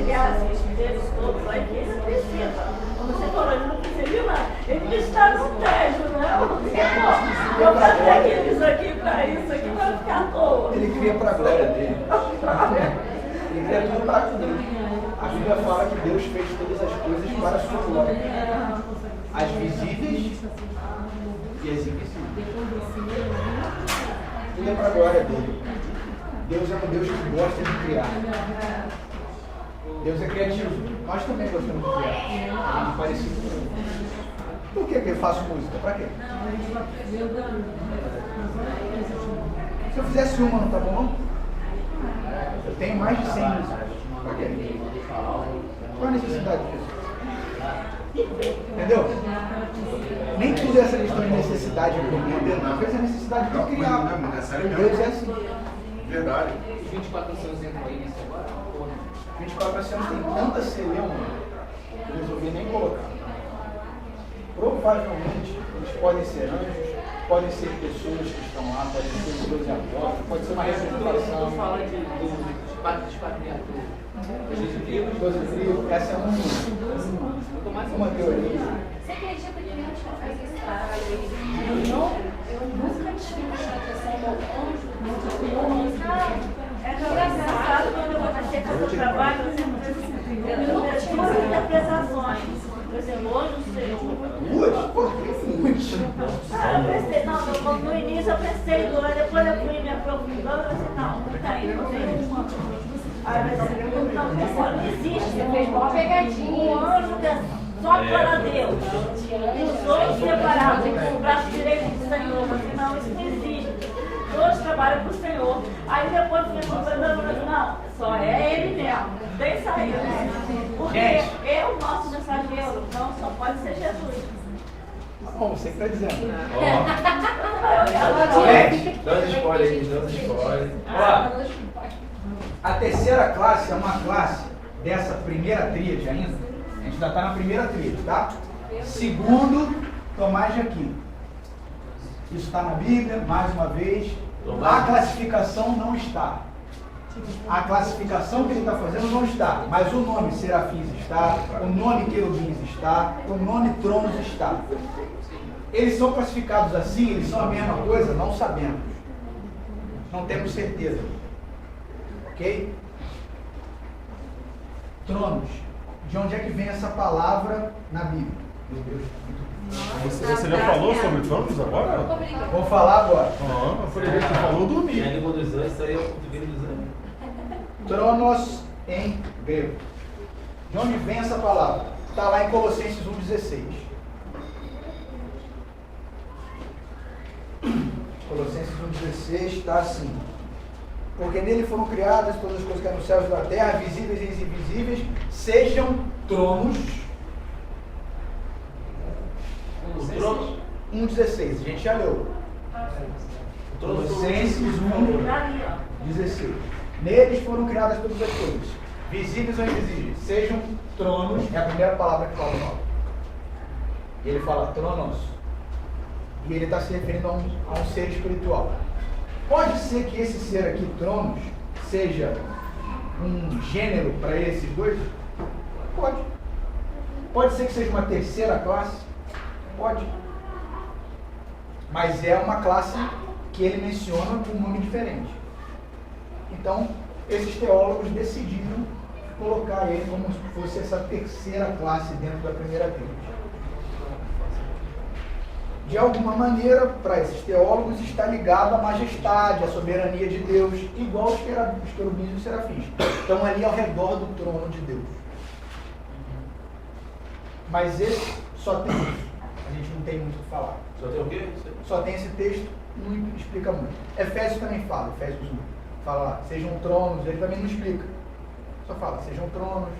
criar esses seres todos aí, que ele precisa. Como você falou, ele não precisa lá. Ele está no tejo, né? Eu fazer aquilo, aqui para ficar à toa. Ele cria para a glória dele. Ele cria tudo para tudo. A Bíblia fala que Deus fez todas as coisas para a sua glória. As visíveis e as invisíveis. Tudo é para a glória dele. Deus é um Deus que gosta de criar. Deus é criativo. Nós também gostamos de criar. É parecido com ele. Por que eu faço música? Para quê? Se eu fizesse uma, não tá bom não? Eu tenho mais de 100 músicas. Para quê? Qual a necessidade disso? Entendeu? Nem tudo é essa questão de necessidade é comida, não. Às vezes é necessidade de criar. Deus é assim. Verdade. Os 24 anos entram aí nisso agora? 24 anos tem tanta celeuma que eu resolvi nem colocar. Provavelmente eles podem ser anjos, podem ser pessoas que estão lá, podem ser Deus e apóstolos, pode ser uma representação. Não fala dos patriarcas. Essa é uma teoria. Você acredita que Deus faz isso? Eu nunca tive uma atração com anjo. É engraçado quando eu comecei a fazer o trabalho, eu tinha umas interpretações. Por exemplo, hoje o Senhor. Eu pensei, não, no início eu pensei duas, depois eu fui me aprofundando, eu pensei, não tá aí, não tem uma. Aí eu pensei, não existe. Fez uma pegadinha. Um anjo só para Deus. E os dois separados, com o braço direito do Senhor. Mas não, isso não existe. Todos trabalham para o Senhor. Aí depois fica pensando, não, só é Ele mesmo. Tem saída. Porque é o nosso mensageiro, então só pode ser Jesus. Bom, você que está dizendo. Dando spoiler aí, dando spoiler. A terceira classe é uma classe dessa primeira tríade ainda. A gente ainda está na primeira tríade, tá? Segundo Tomás de Aquino. Isso está na Bíblia, mais uma vez. A classificação não está. A classificação que ele está fazendo não está. Mas o nome serafins está, o nome querubins está, o nome tronos está. Eles são classificados assim, eles são a mesma coisa? Não sabemos. Não temos certeza. Ok? Tronos. De onde é que vem essa palavra na Bíblia? Meu Deus. Você já falou sobre tronos agora? Vou falar agora. Eu falei que você falou dormir. A língua dos anjos, isso aí é o português dos anjos. Tronos em grego. De onde vem essa palavra? Está lá em Colossenses 1,16. Colossenses 1,16 está assim. Porque nele foram criadas todas as coisas que há nos céus e na terra, visíveis e invisíveis, sejam tronos. 1,16. A gente já leu. Colossenses 1,16. Neles foram criadas todas as coisas, visíveis ou invisíveis, sejam tronos, é a primeira palavra que fala o nome. Ele fala tronos, e ele está se referindo a um ser espiritual. Pode ser que esse ser aqui, tronos, seja um gênero para esses dois? Pode. Pode ser que seja uma terceira classe? Pode. Mas é uma classe que ele menciona com um nome diferente. Então, esses teólogos decidiram colocar ele como se fosse essa terceira classe dentro da primeira tríade. De alguma maneira, para esses teólogos, está ligado à majestade, à soberania de Deus, igual os querubins e os serafins. Estão ali ao redor do trono de Deus. Mas esse só tem isso. A gente não tem muito o que falar. Só tem o quê? Só tem esse texto, não explica muito. Efésios também fala, Efésios 1. Fala lá, sejam tronos, ele também não explica. Só fala, sejam tronos.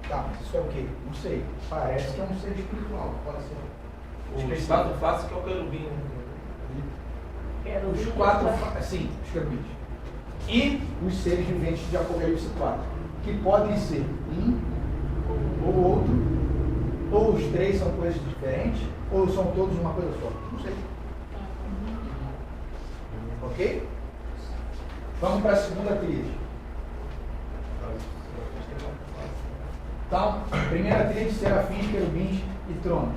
Tá, mas isso é o quê? Não sei. Parece que é um ser espiritual, pode ser. Os quatro faces que é o querubim. Os quatro, sim, os querubins. E os seres viventes de Apocalipse 4, que podem ser um ou outro, ou os três são coisas diferentes, ou são todos uma coisa só. Não sei. Ok? Vamos para a segunda tríade. tríade, serafins, querubins e tronos.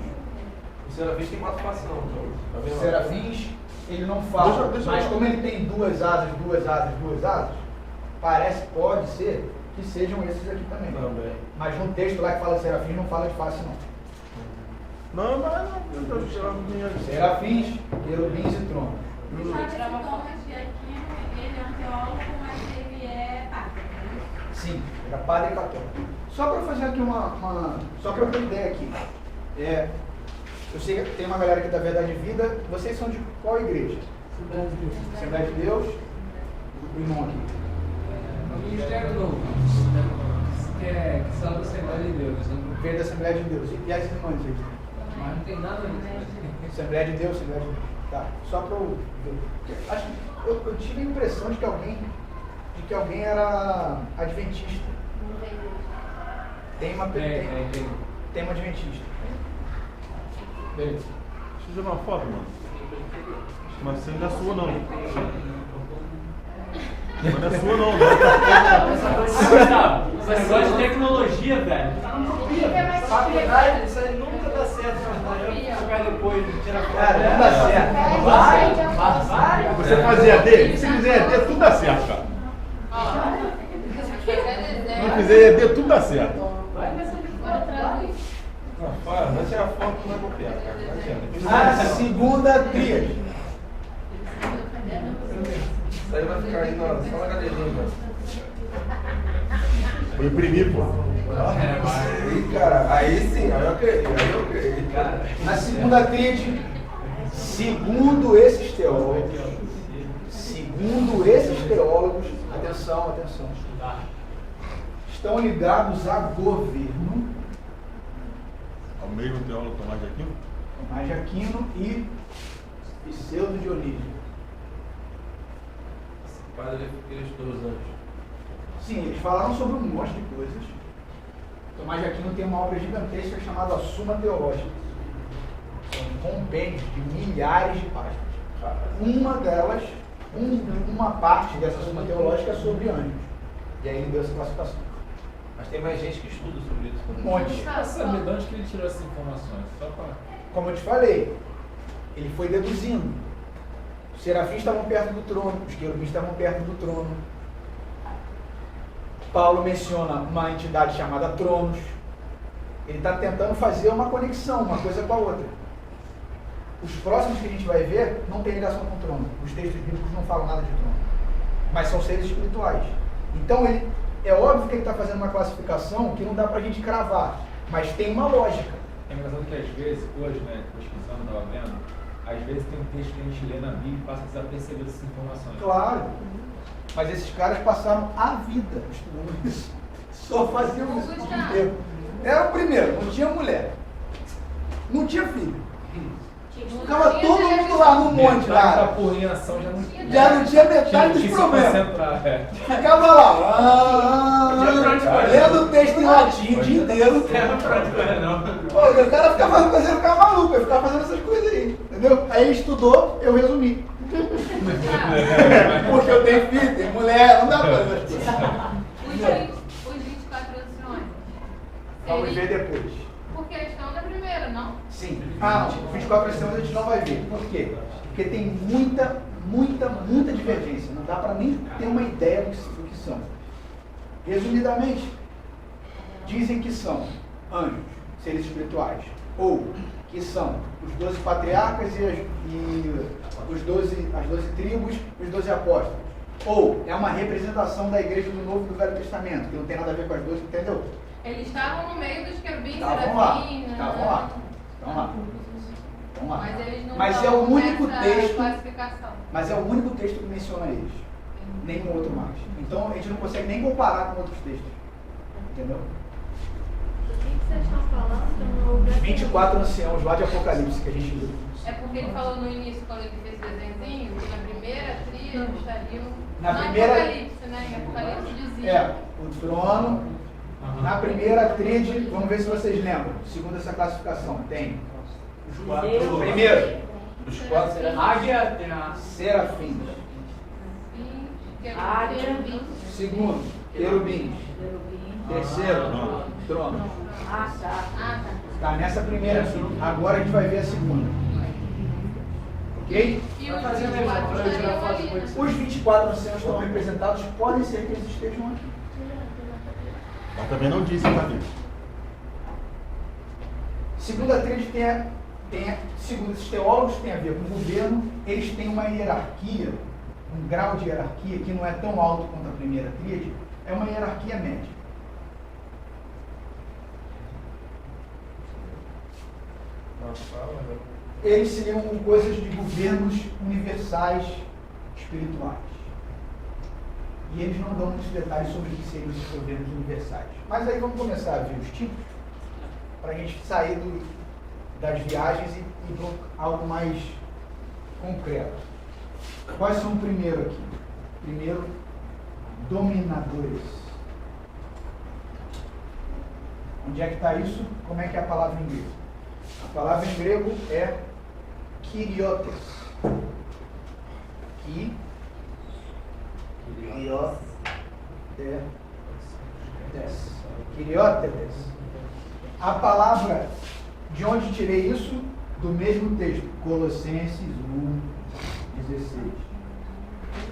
O serafins tem 4 faces, não. Tá vendo? Serafins, ele não fala, Deixa mas eu- como ele tem 2 asas, 2 asas, 2 asas, pode ser que sejam esses aqui também. Também. Mas no texto lá que fala de serafins, não fala de face não. Não, mas não. Eu tirava minha. Serafins, querubins e tronos. Sabe esse Thomas de Aquino, ele é um teólogo, mas ele é padre. Sim, era padre católico. Só para fazer aqui só para eu ter ideia aqui. Eu sei que tem uma galera aqui da Verdade e Vida. Vocês são de qual igreja? Assembleia de Deus. O irmão aqui. O Ministério Novo, que são da Assembleia de Deus, né? Veio da Assembleia de Deus. E as irmãs aí? Mas não tem nada a ver. Assembleia de Deus, Assembleia de Deus. Tá, só para eu ver. Eu tive a impressão de que alguém era adventista. Tem uma adventista. Beleza. Deixa eu tirar uma foto, mano. Mas você não é sua, não. Mas não é sua, não. Esse negócio de tecnologia, velho. Faculdade, Isso aí nunca dá certo, velho. Jogar depois, tirar foto. Cara, não dá certo. vai. Você fazia EAD? Se fizer EAD, tudo dá certo, cara. Se não fizer EAD, tudo dá certo. Não, para, vai tirar foto, não vai copiar, cara. Não adianta. A segunda tríade. Isso aí vai ficar aí só na cadeirinha, mano. Vou imprimir, pô. Aí, cara, aí sim, aí eu creio. Cara. A segunda tríade, segundo esses teólogos, atenção, estão ligados a governo, O mesmo teólogo Tomás de Aquino? Tomás de Aquino e Pseudo Dionísio. Esse padre, ele estudou os anjos. Sim, eles falaram sobre um monte de coisas. Tomás de Aquino tem uma obra gigantesca chamada A Suma Teológica. São compêndios de milhares de páginas. Uma delas, uma parte dessa Suma Teológica é sobre anjos. E aí ele deu essa classificação. Mas tem mais gente que estuda sobre isso. Um monte. Sabe de onde que ele tirou essas informações? Só pra... Como eu te falei, ele foi deduzindo. Os serafins estavam perto do trono, os querubins estavam perto do trono. Paulo menciona uma entidade chamada Tronos. Ele está tentando fazer uma conexão, uma coisa com a outra. Os próximos que a gente vai ver não tem ligação com o trono. Os textos bíblicos não falam nada de trono. Mas são seres espirituais. Então é óbvio que ele está fazendo uma classificação que não dá para a gente cravar. Mas tem uma lógica. É engraçado que às vezes, hoje, né, pesquisando, estava vendo, às vezes tem um texto que a gente lê na Bíblia e passa a desaperceber essas informações. Claro. Mas esses caras passaram a vida estudando isso. Só faziam isso o dia inteiro. Era o primeiro, não tinha mulher. Não tinha filho. Ficava todo mundo lá no monte Entrar lá. com a porra em ação já não Já não tinha metade dos tinha que se problemas. concentrar, é. Ficava lá, lendo o texto em latim o dia inteiro. Não pra onde correr, não. Pô, o cara ficava fazendo ficar maluco, ele ficava fazendo essas coisas aí, entendeu? Aí ele estudou, eu resumi. Porque eu tenho filho, tenho mulher, não dá pra fazer as coisas. Os 24 anciões. Vamos ver depois. Porque eles estão na primeira, não? Sim. Ah, não. 24 anos a gente não vai ver. Por quê? Porque tem muita divergência. Não dá para nem ter uma ideia do que são. Resumidamente, dizem que são anjos, seres espirituais. Ou que são os 12 patriarcas e as 12 tribos e os 12 apóstolos. Ou é uma representação da igreja do Novo e do Velho Testamento, que não tem nada a ver com as 12, entendeu? Eles estavam no meio dos querubins, Estavam lá. serafins, Estavam lá. Estão lá. Mas eles não Mas é estão o único nessa texto. classificação. Mas é o único texto que menciona eles. Nenhum outro mais. Então a gente não consegue nem comparar com outros textos. Entendeu? O que vocês estão falando? Eu não ouvi. 24 anciãos lá de Apocalipse que a gente viu. É porque ele falou no início, quando ele fez o desenho, que na primeira tríade estariam... Na no primeira- Apocalipse, né? Em Apocalipse dizia. É, o trono. Na primeira tríade, vamos ver se vocês lembram. Segundo essa classificação, tem os quatro. Primeiro, Os 4 será. Águia tem a... serafins. Querubim. Segundo, querubins. Terceiro, trono. Ah, tá. Tá nessa primeira aqui. Agora a gente vai ver a segunda. Ok? E o Vai fazer a mesma coisa, tirar foto ali, né? Os 24 anciãos estão representados, podem ser que eles estejam aqui. Mas também não disse, tá vivo. Segunda tríade segundo os teólogos, tem a ver com o governo. Eles têm uma hierarquia, um grau de hierarquia que não é tão alto quanto a primeira tríade, é uma hierarquia média. Eles seriam coisas de governos universais espirituais. E eles não dão muitos detalhes sobre o que seriam esses governos universais. Mas aí vamos começar a ver os tipos, para a gente sair das viagens e para algo mais concreto. Quais são o primeiro aqui? Primeiro, dominadores. Onde é que está isso? Como é que é a palavra em grego? A palavra em grego é Kyrios. Kyriótetes. A palavra, de onde tirei isso? Do mesmo texto, Colossenses 1:16.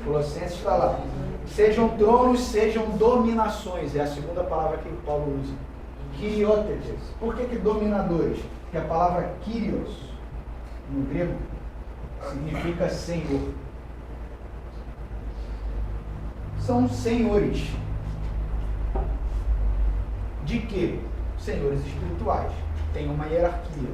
Colossenses está lá. Sejam tronos, sejam dominações. É a segunda palavra que Paulo usa. Kyriótetes. Por que dominadores? Porque a palavra Kyrios, no grego, significa senhor. São senhores. De quê? Senhores espirituais. Tem uma hierarquia.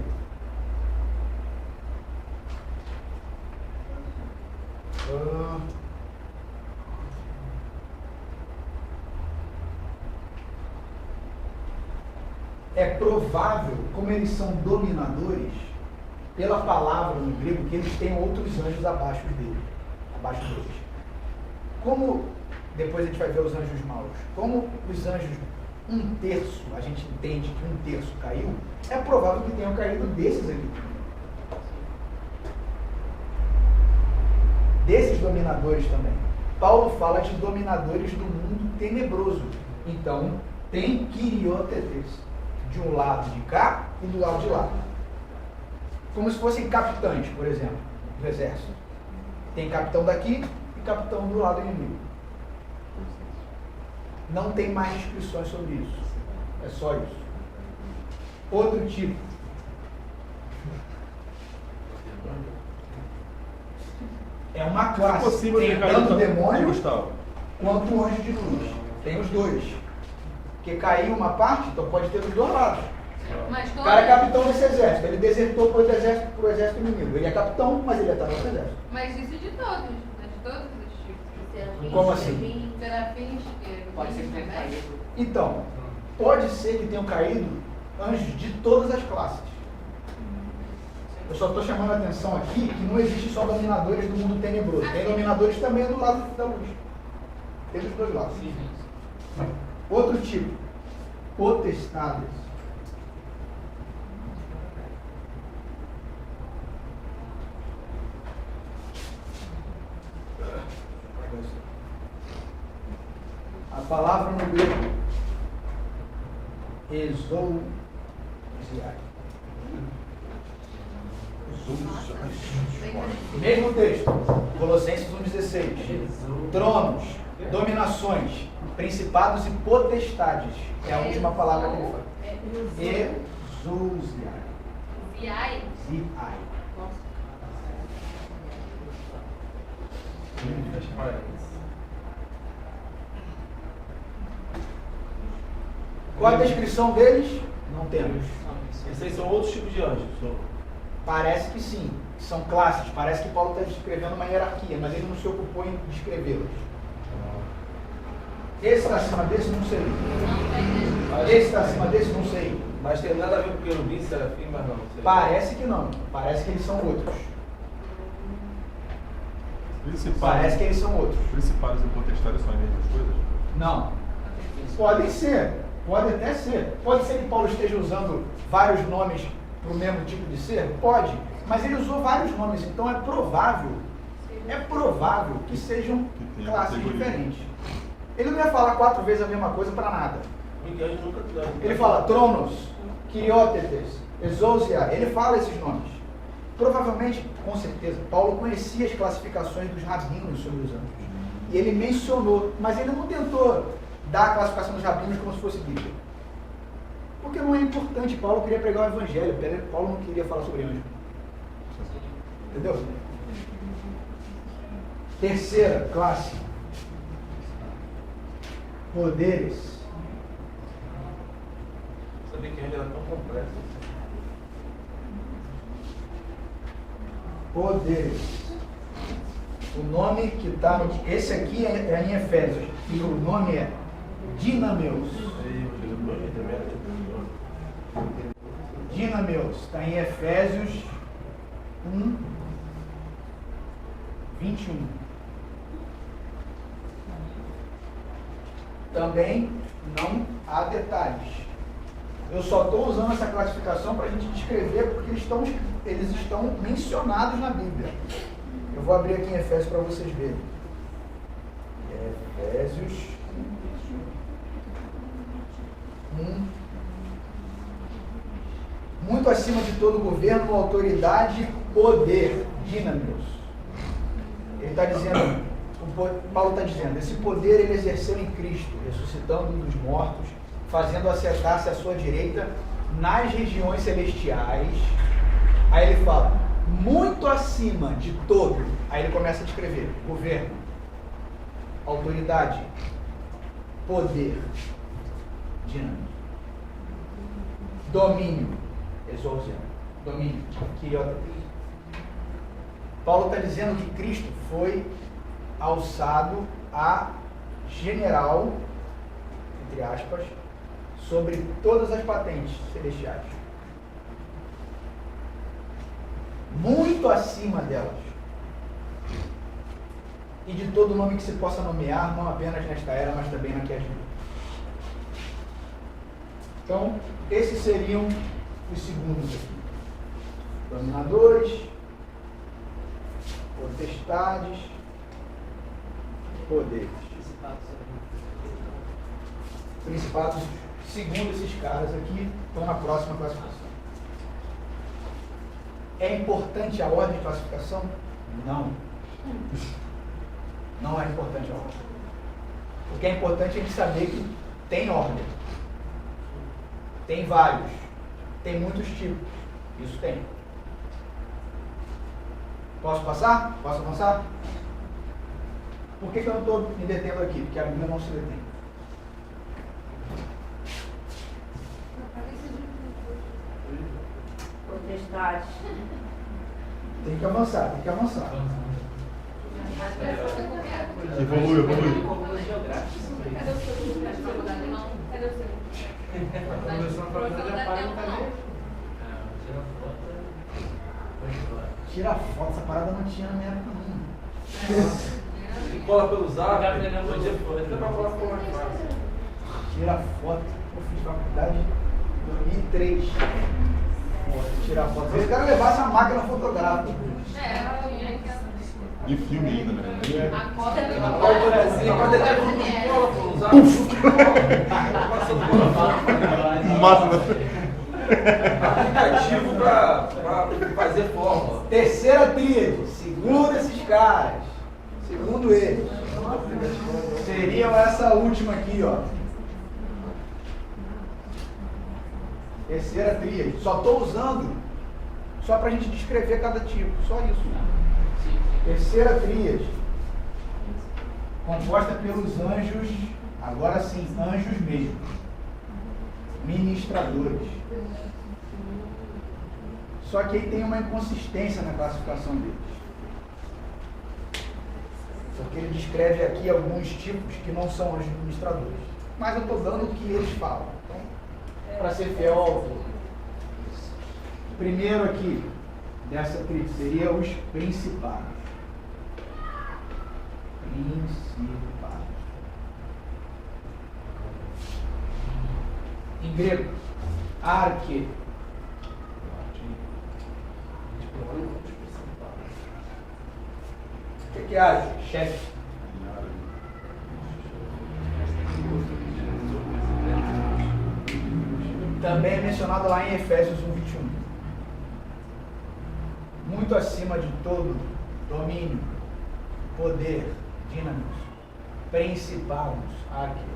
É provável, como eles são dominadores, pela palavra no grego, que eles têm outros anjos abaixo deles. Como, depois a gente vai ver os anjos maus, como os anjos, 1/3, a gente entende que 1/3 caiu, é provável que tenham caído desses aqui. Desses dominadores também. Paulo fala de dominadores do mundo tenebroso. Então, tem Kyriótetes de um lado de cá e do lado de lá. Como se fossem capitães, por exemplo, do exército. Tem capitão daqui e capitão do lado inimigo. Não tem mais descrições sobre isso. É só isso. Outro tipo. É uma classe. É possível tem ter caído tanto demônio Gustavo? quanto um anjo de luz. Tem os dois. Porque caiu uma parte, então pode ter dos dois lados. Mas O cara é capitão desse exército. Ele desertou para o exército inimigo. Ele é capitão, mas ele está no exército. Mas isso de todos, né? De todos os tipos. Como assim? Serafins, Pode ser que tenha caído. Então, pode ser que tenham caído anjos de todas as classes. Eu só estou chamando a atenção aqui que não existe só dominadores do mundo tenebroso. Tem dominadores também do lado da luz. Tem dos dois lados. Outro tipo, potestades. A palavra no grego, exousiai. Mesmo texto, Colossenses 1:16. Tronos, dominações, principados e potestades. É a última palavra que ele fala. Exousiai. Ziai. Ziai. Qual a descrição deles? Não temos. Esses aí são outros tipos de anjos. Parece que sim, são classes. Parece que Paulo está descrevendo uma hierarquia, mas ele não se ocupou em descrevê-las. Esse está acima desse? Não sei. Esse está acima desse? Não sei. Mas tem nada a ver com querubim, serafim, mas não. Sei. Parece que não. Parece que eles são outros. Parece que eles são outros. Principais e potestades são as mesmas coisas? Não. Podem ser. Pode até ser. Pode ser que Paulo esteja usando vários nomes para o mesmo tipo de ser? Pode. Mas ele usou vários nomes, então é provável que sejam classes diferentes. Ele não ia falar 4 vezes a mesma coisa para nada. Ele fala Tronos, Quiriótetes, Exousia, ele fala esses nomes. Provavelmente, com certeza, Paulo conhecia as classificações dos rabinos sobre os anjos. E ele mencionou, mas ele não tentou dar a classificação dos rabinos como se fosse Bíblia. Porque não é importante, Paulo queria pregar o evangelho, Paulo não queria falar sobre anjos. Entendeu? Terceira classe. Poderes. Sabia que ele era tão complexo. Poderes. O nome que está no... Esse aqui é em Efésios. E o nome é Dinameus. Dinameus. Está em Efésios 1, 21. Também não há detalhes. Eu só estou usando essa classificação para a gente descrever porque eles estão mencionados na Bíblia. Eu vou abrir aqui em Efésios para vocês verem. Efésios 1. Muito acima de todo governo, autoridade, poder, dinameus. Ele está dizendo, Paulo está dizendo, esse poder ele exerceu em Cristo, ressuscitando dos mortos, fazendo assentar-se à sua direita nas regiões celestiais. Aí ele fala, muito acima de todo. Aí ele começa a descrever, governo, autoridade, poder, dinâmico, domínio, exousia, domínio, quiriótetes. Paulo está dizendo que Cristo foi alçado a general, entre aspas, sobre todas as patentes celestiais. Muito acima delas. E de todo nome que se possa nomear, não apenas nesta era, mas também na que há de vir. Então, esses seriam os segundos aqui. Dominadores, potestades, poderes. Principados, segundo esses caras aqui, estão na próxima classificação. É importante a ordem de classificação? Não. Não é importante a ordem. O que é importante é a gente saber que tem ordem. Tem vários. Tem muitos tipos. Isso tem. Posso passar? Posso avançar? Por que eu não estou me detendo aqui? Porque a Bíblia não se detém. Potestade. Tem que avançar, tem que avançar. Evolui. Cadê o seu? Cadê o seu? Tira foto, essa parada não tinha na minha época não. Cola pelo zap. Tira foto, eu fiz faculdade em 2003. Tirar foto. Eu quero levar essa máquina fotográfica. De filme ainda, né? A cota é Máximo. Aplicativo para fazer fórmula. Terceira tríade, segundo esses caras, segundo eles, seriam essa última aqui, ó. Terceira tríade. Só estou usando só para a gente descrever cada tipo, só isso. Terceira tríade, composta pelos anjos, agora sim, anjos mesmo, ministradores. Só que aí tem uma inconsistência na classificação deles. Porque ele descreve aqui alguns tipos que não são anjos ministradores. Mas eu estou dando o que eles falam. Então, para ser fiel ao autor. Primeiro aqui, dessa tríade, seria os principados. Principados. Em grego, arque. O que é arque? Chefe. Também é mencionado lá em Efésios 1:21. Muito acima de todo domínio, poder, dínamos, principados, aqui.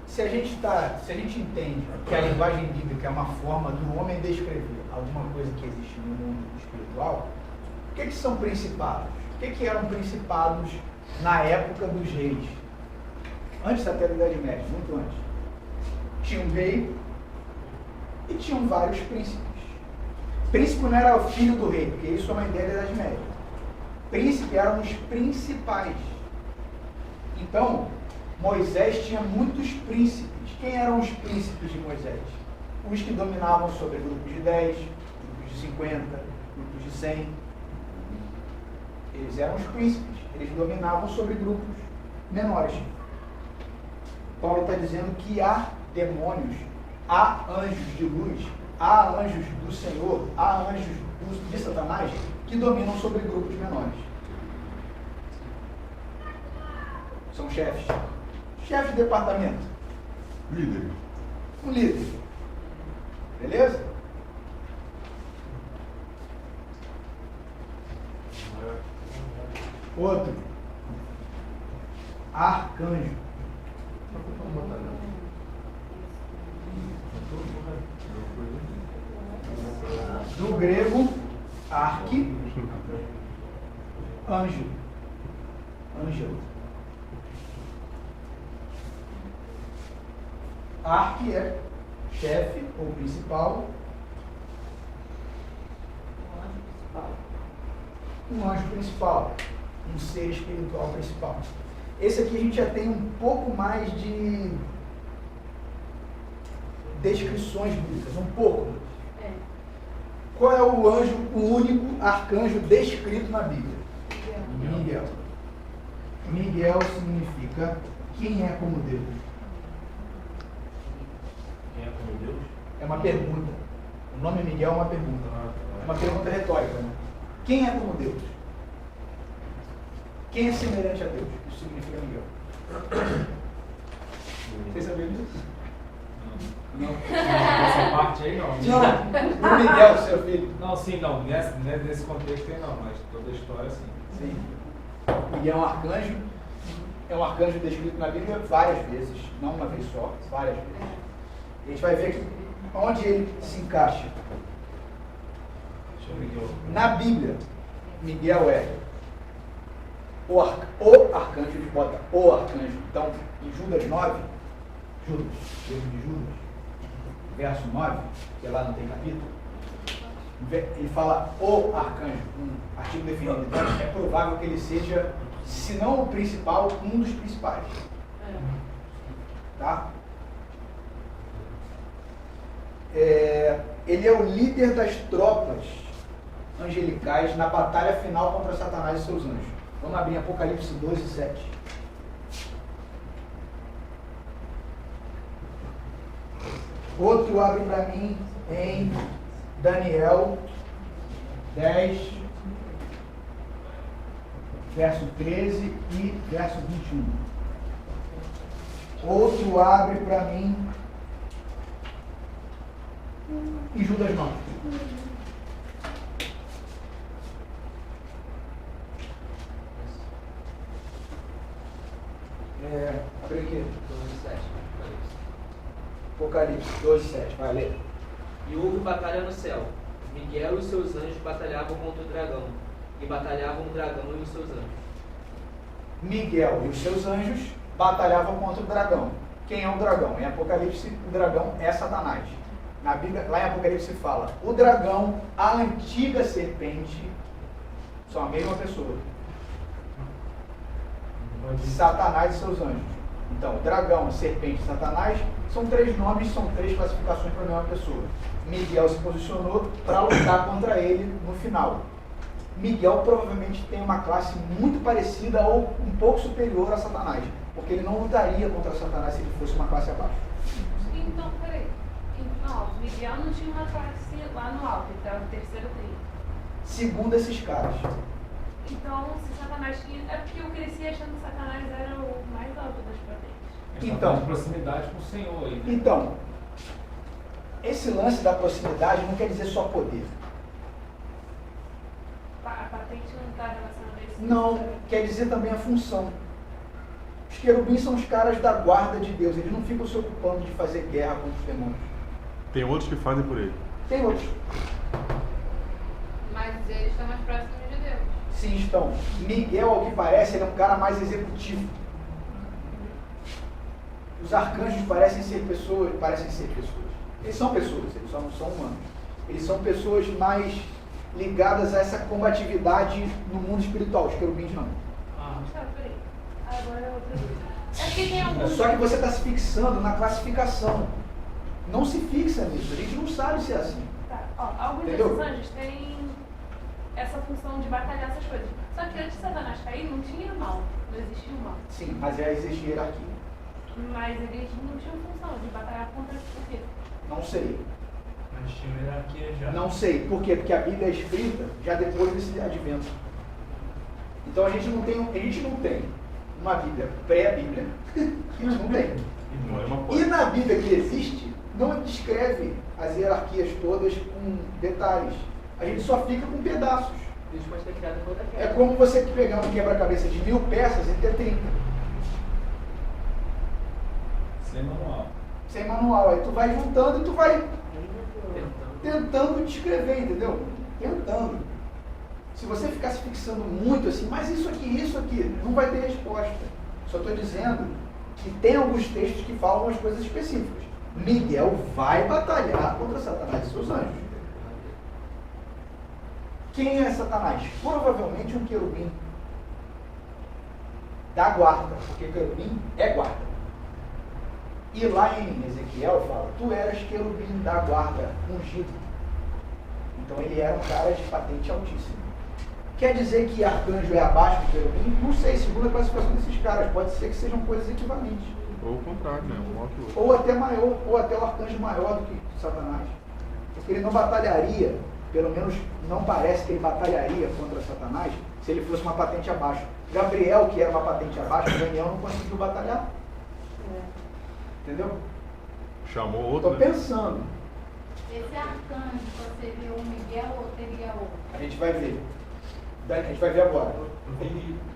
Se a gente entende que a linguagem bíblica é uma forma do homem descrever alguma coisa que existe no mundo espiritual, o que são principados? O que eram principados na época dos reis? Antes da Idade Média, muito antes. Tinha um rei e tinham vários príncipes. Príncipe não era o filho do rei, porque isso é uma ideia da Idade Média. Príncipe eram os principais. Então, Moisés tinha muitos príncipes. Quem eram os príncipes de Moisés? Os que dominavam sobre grupos de 10, grupos de 50, grupos de 100. Eles eram os príncipes. Eles dominavam sobre grupos menores. Paulo está dizendo que há demônios, há anjos de luz, há anjos do Senhor, há anjos de Satanás que dominam sobre grupos menores. São chefes. Chefe de departamento. Líder. Um líder. Beleza? Outro. Arcanjo. Do grego, arque, anjo. Ângelo. Arque é chefe ou principal. Um anjo principal. Um ser espiritual principal. Esse aqui a gente já tem um pouco mais de descrições bíblicas, um pouco. Qual é o anjo, o único arcanjo descrito na Bíblia? Miguel. Miguel significa quem é como Deus. Quem é como Deus? É uma pergunta. O nome Miguel é uma pergunta. É uma pergunta retórica, né? Quem é como Deus? Quem é semelhante a Deus? Isso significa Miguel. Vocês sabiam disso? Não. Essa parte aí não. Não. O Miguel, seu filho. Não, sim, não. Nesse contexto aí não, mas toda a história sim. Sim. Miguel é um arcanjo. É um arcanjo descrito na Bíblia várias vezes. Não uma vez só, várias vezes. A gente vai ver aqui onde ele se encaixa. Na Bíblia, Miguel é o arcanjo, ele bota o arcanjo. Então, em Judas 9, livro de Judas, verso 9, que lá não tem capítulo, ele fala o arcanjo, um artigo definido. Então, é provável que ele seja, se não o principal, um dos principais. Tá? Ele é o líder das tropas angelicais na batalha final contra Satanás e seus anjos. Vamos abrir Apocalipse 12:7. Outro abre para mim em Daniel 10, verso 13 e verso 21. Outro abre para mim em Judas 9. Abre aqui. 12:7. Apocalipse 12:7. Vai ler. E houve batalha no céu. Miguel e os seus anjos batalhavam contra o dragão. E batalhavam o dragão e os seus anjos. Miguel e os seus anjos batalhavam contra o dragão. Quem é o dragão? Em Apocalipse, o dragão é Satanás. Na Bíblia, lá em Apocalipse fala, o dragão, a antiga serpente, são a mesma pessoa. Satanás e seus anjos. Então, dragão, serpente e Satanás são três nomes, são três classificações para a mesma pessoa. Miguel se posicionou para lutar contra ele no final. Miguel provavelmente tem uma classe muito parecida ou um pouco superior a Satanás, porque ele não lutaria contra Satanás se ele fosse uma classe abaixo. Então, peraí. Então, Miguel não tinha uma classe lá no alto, ele estava no terceiro trio. segundo esses caras. Então, se Satanás tinha... É porque eu cresci achando que Satanás era o mais alto das patentes. Então, de proximidade com o Senhor aí, né? Então, esse lance da proximidade não quer dizer só poder. A patente não está relacionada a isso? Não, quer dizer também a função. Os querubins são os caras da guarda de Deus, eles não ficam se ocupando de fazer guerra contra os demônios. Tem outros que fazem por ele. Tem outros. Mas eles estão mais próximos de Deus. Sim, estão. Miguel, ao que parece, ele é um cara mais executivo. Os arcanjos parecem ser pessoas. Eles são pessoas, eles só não são humanos. Eles são pessoas mais ligadas a essa combatividade no mundo espiritual. Os querubins não. Tá, peraí. Agora é outra coisa. É porque tem alguns... Só que você está se fixando na classificação. Não se fixa nisso. A gente não sabe se é assim. Tá, ó, alguns Entendeu? desses anjos têm essa função de batalhar essas coisas. Só que antes de Satanás cair, não tinha mal. Não existia o mal. Sim, mas já existe hierarquia. Mas eles não tinham função de batalhar contra o quê? Não sei. Mas tinha hierarquia já. Não sei. Por quê? Porque a Bíblia é escrita já depois desse advento. Então a gente não tem uma Bíblia pré-Bíblia. A gente não tem. Não é uma E coisa. na Bíblia que existe, não descreve as hierarquias todas com detalhes. A gente só fica com pedaços. Deus pode ter criado toda a É como você pegar um quebra-cabeça de 1000 peças e ter 30. Sem manual. Sem manual. Aí tu vai juntando e tu vai tentando descrever, entendeu? Tentando. Se você ficar se fixando muito assim, mas isso aqui, não vai ter resposta. Só estou dizendo que tem alguns textos que falam umas coisas específicas. Miguel vai batalhar contra Satanás e seus anjos. Quem é Satanás? Provavelmente um querubim da guarda, porque querubim é guarda. E lá em Ezequiel fala, tu eras querubim da guarda ungido. Então ele era um cara de patente altíssima. Quer dizer que arcanjo é abaixo do querubim? Não sei, segundo a classificação desses caras, pode ser que sejam coisas equivalentes. Ou o contrário, né? Um maior que o outro. Ou até maior, ou até o arcanjo maior do que Satanás. Porque ele não batalharia, pelo menos não parece que ele batalharia contra Satanás, se ele fosse uma patente abaixo. Gabriel, que era uma patente abaixo, Daniel não conseguiu batalhar. Entendeu? Chamou outro, Estou né? pensando. Esse arcanjo, você viu o Miguel ou teria outro? A gente vai ver. A gente vai ver agora.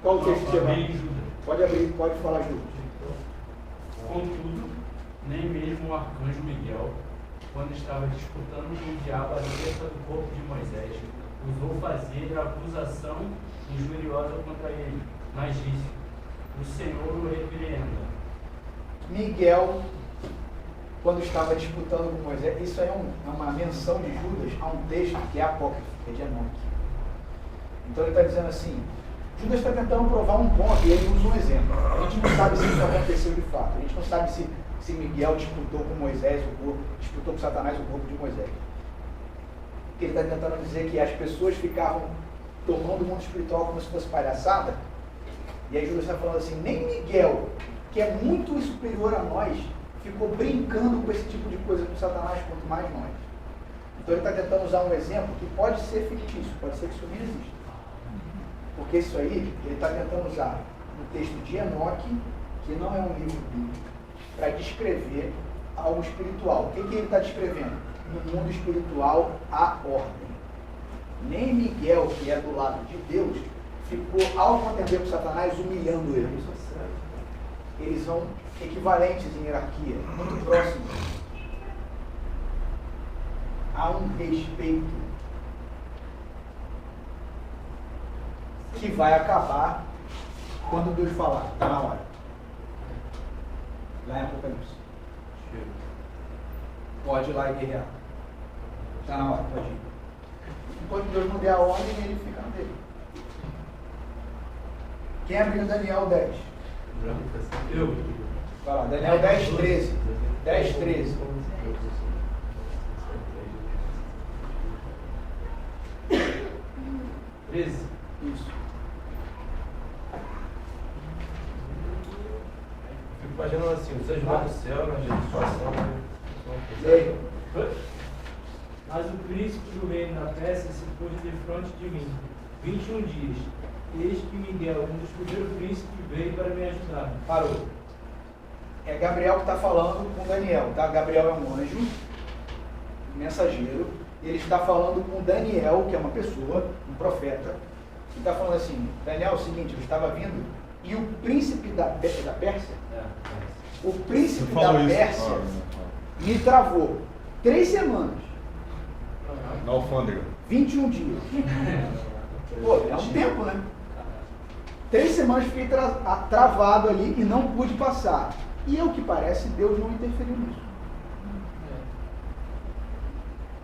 Qual o texto que você vai? Pode abrir, pode falar junto. Contudo, nem mesmo o arcanjo Miguel, quando estava disputando com o diabo acerca do corpo de Moisés, ousou fazer acusação injuriosa contra ele, mas disse: o Senhor o repreenda. Miguel, quando estava disputando com Moisés, isso aí é uma menção de Judas a um texto que é apócrifo, que é de Enoque. Então ele está dizendo assim, Judas está tentando provar um ponto e ele usa um exemplo. A gente não sabe se isso aconteceu de fato. A gente não sabe se Miguel disputou com Moisés o corpo, disputou com Satanás o corpo de Moisés. Porque ele está tentando dizer que as pessoas ficavam tomando o mundo espiritual como se fosse palhaçada. E aí Judas está falando assim, nem Miguel, que é muito superior a nós, ficou brincando com esse tipo de coisa com Satanás, quanto mais nós. Então ele está tentando usar um exemplo que pode ser fictício, pode ser que isso não exista. Porque isso aí, ele está tentando usar um texto de Enoque, que não é um livro bíblico, para descrever algo espiritual. O que ele está descrevendo? No mundo espiritual, há ordem. Nem Miguel, que é do lado de Deus, ficou, ao contender com Satanás, humilhando ele. Eles são equivalentes em hierarquia, muito próximos. Há um respeito que vai acabar quando Deus falar, está na hora. Lá em Apocalipse. Pode ir lá e guerrear. Está na hora, pode ir. Enquanto Deus não der a ordem, ele fica no dele. Quem abriu Daniel 10? Eu. Vai lá, Daniel 10, 13. 10, 13. Isso. Fico imaginando assim, vocês vão no céu, na situação. E aí? Mas o príncipe do reino da Pérsia se pôs defronte de mim 21 dias. Eis que Miguel, um dos primeiros príncipes, veio para me ajudar. Parou. É Gabriel que está falando com Daniel, tá? Gabriel é um anjo, mensageiro, e ele está falando com Daniel, que é uma pessoa, um profeta, e está falando assim: Daniel, é o seguinte, eu estava vindo, e o príncipe da Pérsia, o príncipe da Pérsia me travou 3 semanas. Na alfândega. 21 dias. Pô, é um tempo, né? 3 semanas fiquei travado ali e não pude passar. E ao que parece, Deus não interferiu nisso.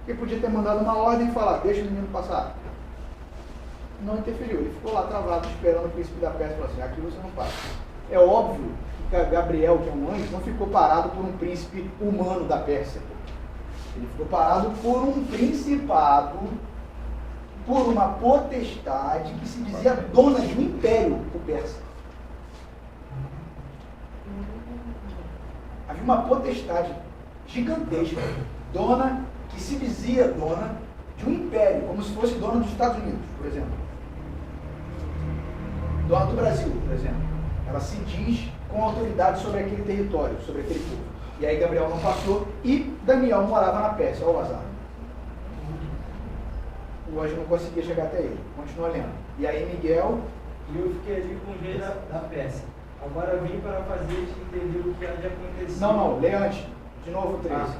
Ele podia ter mandado uma ordem e falar: deixa o menino passar. Não interferiu. Ele ficou lá travado, esperando o príncipe da Pérsia falar assim: aqui você não passa. É óbvio que Gabriel, que é um anjo, não ficou parado por um príncipe humano da Pérsia. Ele ficou parado por um principado, por uma potestade que se dizia dona de um império, o persa. Havia uma potestade gigantesca, dona, que se dizia dona de um império, como se fosse dona dos Estados Unidos, por exemplo. Dona do Brasil, por exemplo. Ela se diz com autoridade sobre aquele território, sobre aquele povo. E aí Gabriel não passou e Daniel morava na Pérsia, olha o azar. O anjo não conseguia chegar até ele. Continua lendo. E aí Miguel... E eu fiquei ali com o rei da Pérsia. Agora vim para fazer-te entender o que há de acontecer. Não, lê antes. De novo o 13.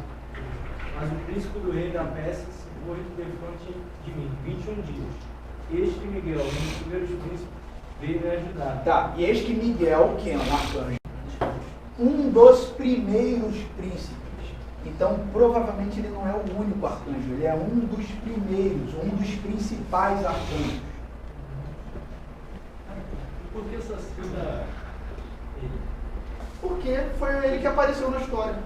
Mas o príncipe do rei da Pérsia se pôs defronte de mim 21 dias. Eis que Miguel, um dos primeiros príncipes, veio me ajudar. Tá, e eis que Miguel, que é um arcanjo, um dos primeiros príncipes. Então, provavelmente ele não é o único arcanjo, ele é um dos primeiros, um dos principais arcanjos. Por que só cita ele? Porque foi ele que apareceu na história.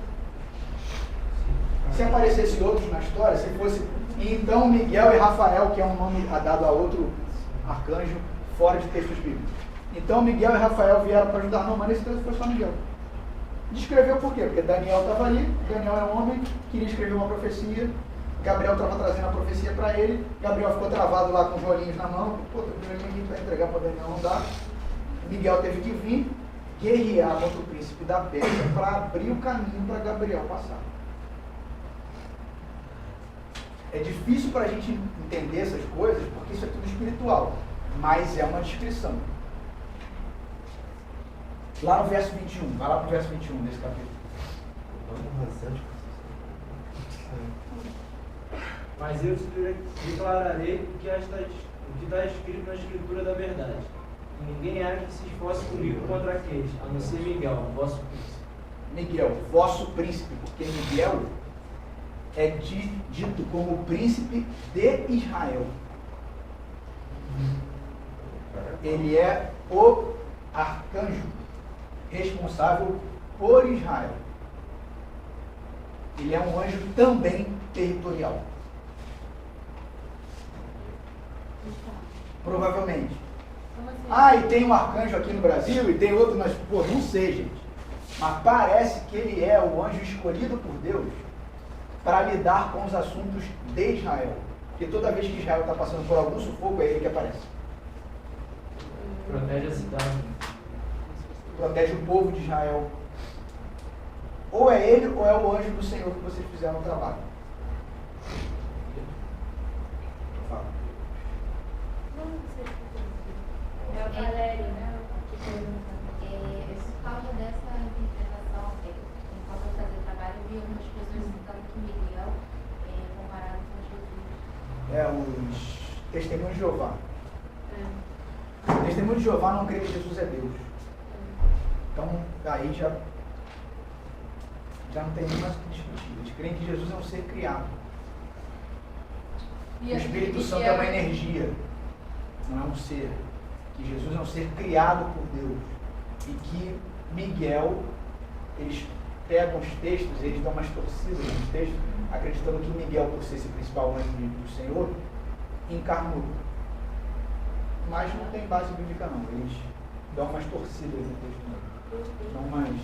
Se aparecesse outros na história, se fosse... Então, Miguel e Rafael, que é um nome dado a outro arcanjo, fora de textos bíblicos. Então, Miguel e Rafael vieram para ajudar. Não, mas nesse texto foi só Miguel. Descreveu por quê? Porque Daniel estava ali, Daniel é um homem, queria escrever uma profecia, Gabriel estava trazendo a profecia para ele, Gabriel ficou travado lá com os olhinhos na mão, pô, ninguém vai entregar para Daniel, não dá. Miguel teve que vir guerrear contra o príncipe da Pérsia para abrir o caminho para Gabriel passar. É difícil para a gente entender essas coisas, porque isso é tudo espiritual, mas é uma descrição. Lá no verso 21, vai lá para o verso 21 desse capítulo. Mas eu te declararei o que está escrito na escritura da verdade. E ninguém há que se esforce comigo contra aqueles, a não ser Miguel, vosso príncipe. Miguel, vosso príncipe, porque Miguel é dito como príncipe de Israel. Ele é o arcanjo responsável por Israel. Ele é um anjo também territorial. Provavelmente. E tem um arcanjo aqui no Brasil e tem outro, mas, pô, não sei, gente. Mas parece que ele é o anjo escolhido por Deus para lidar com os assuntos de Israel. Porque toda vez que Israel está passando por algum sufoco, é ele que aparece. Protege a cidade. Protege o povo de Israel. Ou é ele ou é o anjo do Senhor que vocês fizeram o trabalho. Fala. É o Valério, né? Por causa dessa interpretação, por causa de fazer trabalho, eu vi algumas pessoas citando que Miguel é comparado com Jesus. Os testemunhos de Jeová. O testemunho de Jeová não crê que Jesus é Deus. Então, aí já não tem nem mais o que discutir. Eles creem que Jesus é um ser criado. O Espírito Santo é uma energia, não é um ser. Que Jesus é um ser criado por Deus. E que Miguel, eles pegam os textos, eles dão umas torcidas nos textos, acreditando que Miguel, por ser esse principal anjo do Senhor, encarnou. Mas não tem base bíblica não. Eles dão umas torcidas no texto, dão umas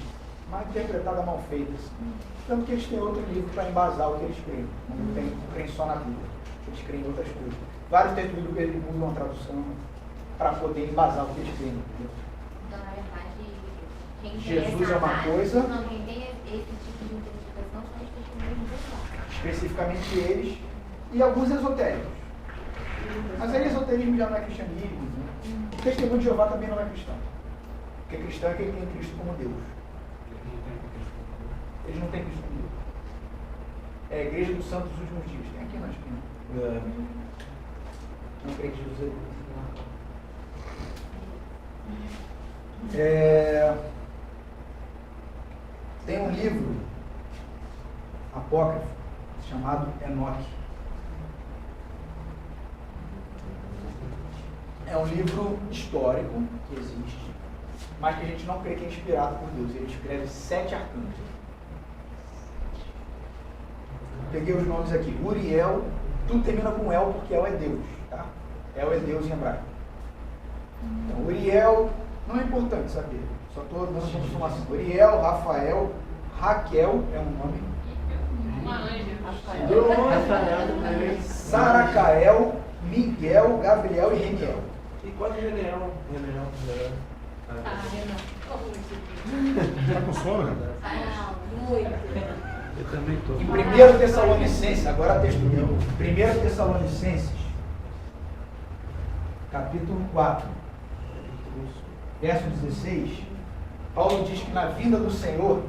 mal interpretada, mal feita. Assim. Tanto que eles têm outro livro para embasar o que eles creem. Não creem só na Bíblia. Eles creem em outras coisas. Vários textos bíblicos eles mudam a tradução para poder embasar o que eles creem. Então, na verdade, quem tem Jesus essa é uma análise, coisa. Não, quem tem esse tipo de interpretação são os testemunhos de Jeová. Especificamente eles e alguns esotéricos. Mas aí esoterismo já não é cristianismo. Né? O testemunho de Jeová também não é cristão. Porque cristão é quem tem Cristo como Deus. Eles não têm Cristo como Deus. É a Igreja dos Santos dos Últimos Dias. Tem aqui na esquina. Não creio que Jesus é Deus. Tem um livro apócrifo chamado Enoque. É um livro histórico que existe, mas que a gente não crê que é inspirado por Deus. Ele escreve 7 arcanjos. Peguei os nomes aqui. Uriel, tudo termina com El, porque El é Deus. Tá? El é Deus em hebraico. Então, Uriel, não é importante saber, só estou dando essa informação. Uriel, Rafael, Raquel é um nome. Saracael, Miguel, Gabriel e Reniel. E qual é Reniel? Tá com sono, né? Eu também estou. Em 1 Tessalonicenses, agora texto meu. 1 Tessalonicenses, capítulo 4, verso 16, Paulo diz que na vinda do Senhor,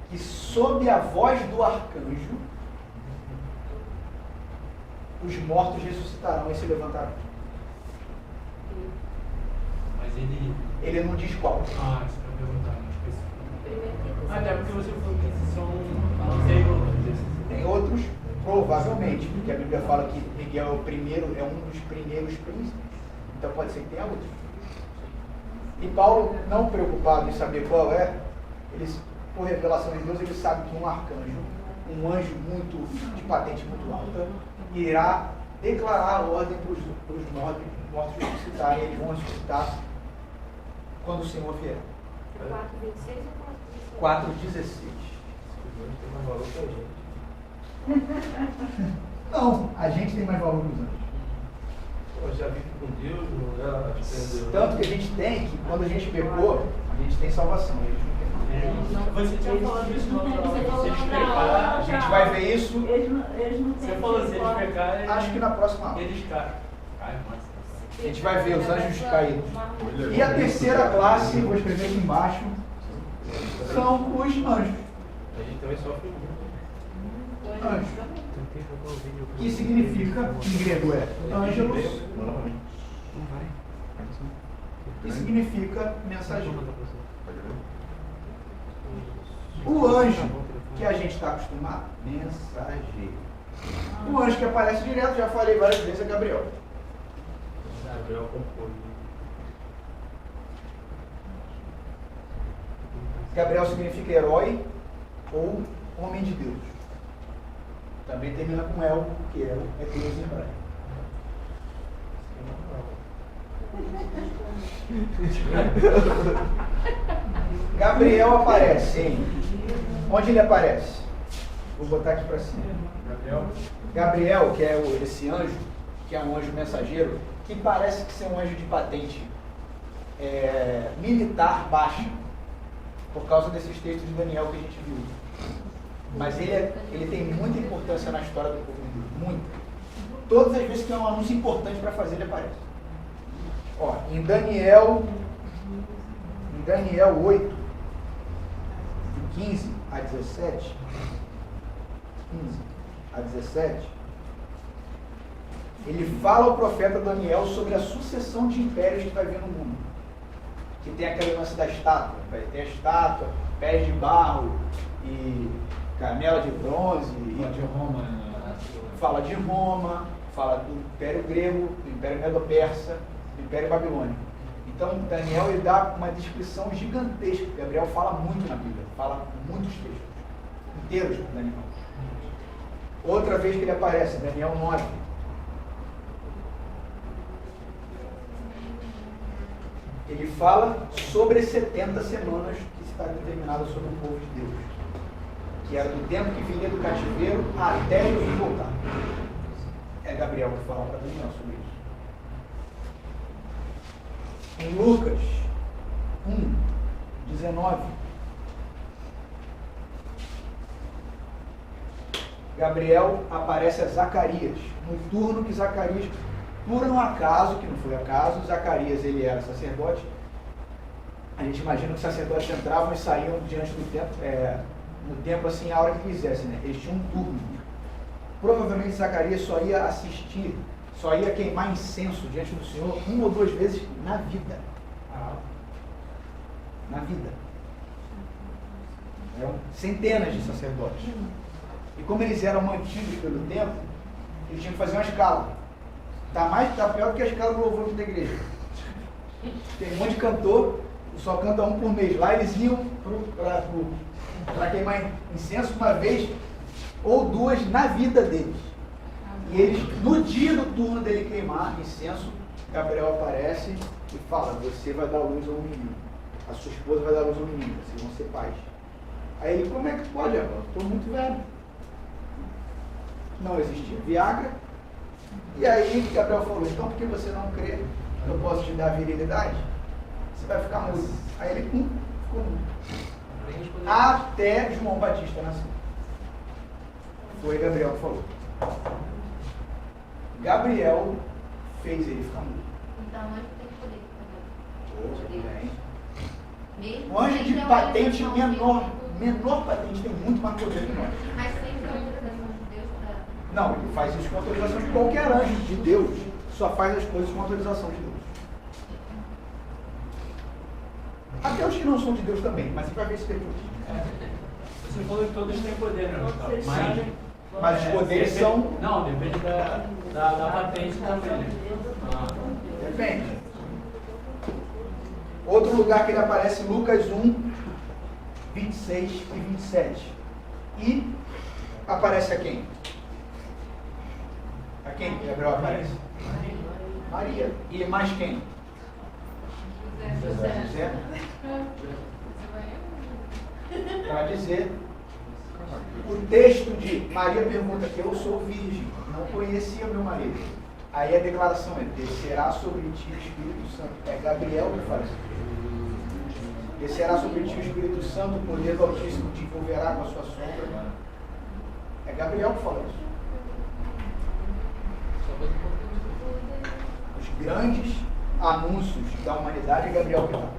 que sob a voz do arcanjo, os mortos ressuscitarão e se levantarão. Mas ele não diz qual. Ah, isso para perguntar, não específico. Até porque você falou que são sei outros. Tem outros, provavelmente, porque a Bíblia fala que Miguel é o primeiro, é um dos primeiros príncipes. Então pode ser que tenha outros. E Paulo, não preocupado em saber qual é, por revelação de Deus, ele sabe que um arcanjo, um anjo de patente muito alta, irá declarar a ordem para os mortos ressuscitarem, e eles vão ressuscitar quando o Senhor vier. 4:26 ou 4:16. Tem mais valor que a gente. Não, a gente tem mais valor que os anjos. Eu já vive com Deus, não dá. Tanto que a gente tem que, quando a gente pecou, a gente tem salvação. Eles não têm. Você tinha falado isso no outro Você Se eles falou na pecarem, A gente vai ver isso, Eles não têm. você falou, se eles pecarem, acho que na próxima aula. eles caem. Caem, mas... A gente vai ver os anjos caídos. E a terceira classe, vou escrever aqui embaixo, são os anjos. A gente também sofre muito. Anjos. Que significa, em grego é ângelos, que significa mensageiro. O anjo que a gente está acostumado, mensageiro. O anjo que aparece direto, já falei várias vezes, é Gabriel. Gabriel compõe. Gabriel significa herói ou homem de Deus. Também termina com El, porque El é Deus em hebraico. Gabriel aparece onde ele aparece? Vou botar aqui para cima. Gabriel, que é esse anjo, que é um anjo mensageiro, que parece que ser um anjo de patente militar baixa, por causa desses textos de Daniel que a gente viu. Mas ele tem muita importância na história do povo de Deus, muita. Todas as vezes que tem um anúncio importante para fazer, ele aparece. Ó, em Daniel 8, de 15 a 17, ele fala ao profeta Daniel sobre a sucessão de impérios que vai vir no mundo. Que tem aquele lance da estátua, vai ter a estátua, pés de barro e canela de bronze. De Roma, né? Fala de Roma, fala do Império Grego, do Império Medo-Persa, do Império Babilônico. Então, Daniel ele dá uma descrição gigantesca. Gabriel fala muito na Bíblia, fala muitos textos inteiros de Daniel. Outra vez que ele aparece, Daniel 9. Ele fala sobre as 70 semanas que está determinada sobre o povo de Deus, que era do tempo que viria do cativeiro até Jesus voltar. É Gabriel que fala para Daniel sobre isso. Em Lucas 1:19, Gabriel aparece a Zacarias, no turno que Zacarias, por um acaso, que não foi acaso, Zacarias ele era sacerdote. A gente imagina que os sacerdotes entravam e saíam diante do templo, no templo assim, a hora que quisessem, né? Eles tinham um turno. Provavelmente Zacarias só ia assistir, só ia queimar incenso diante do Senhor 1 ou 2 vezes na vida. Na vida. Eram centenas de sacerdotes. E como eles eram mantidos pelo tempo, eles tinham que fazer uma escala. Tá pior do que a escala do louvor da igreja. Tem um monte de cantor, só canta um por mês. Lá eles iam para queimar incenso uma vez ou 2 na vida deles. E eles, no dia do turno dele queimar incenso, Gabriel aparece e fala: você vai dar luz ao menino, a sua esposa vai dar luz ao menino, vocês vão ser pais. Aí ele: como é que pode, agora? Estou muito velho. Não existia Viagra. E aí Gabriel falou: então por que você não crê que eu posso te dar virilidade? Você vai ficar mudo. Aí ele ficou mudo. Até João Batista nasceu. Foi Gabriel que falou. Gabriel fez ele ficar mudo. Então, anjo tem poder também. Mesmo O anjo sem de ter patente autorização menor patente tem muito mais poder que nós. Mas sem ter autorização de Deus para... Não, ele faz isso com autorização de qualquer anjo de Deus. Só faz as coisas com autorização de Deus. Até os que não são de Deus também, mas você vai ver isso depois. Você falou que todos têm poder, né? Vocês sabem. Mas os poderes são... Não, depende da patente também, né? Depende. Outro lugar que ele aparece, Lucas 1:26 e 27. E aparece a quem? A quem que Gabriel aparece? Maria. E mais quem? José. Para dizer, o texto de Maria pergunta: que eu sou virgem, não conhecia meu marido. Aí a declaração é: descerá sobre ti o Espírito Santo. É Gabriel que faz isso. Descerá sobre ti o Espírito Santo, o poder do Altíssimo te envolverá com a sua sombra. É Gabriel que fala isso. Os grandes anúncios da humanidade é Gabriel que dá.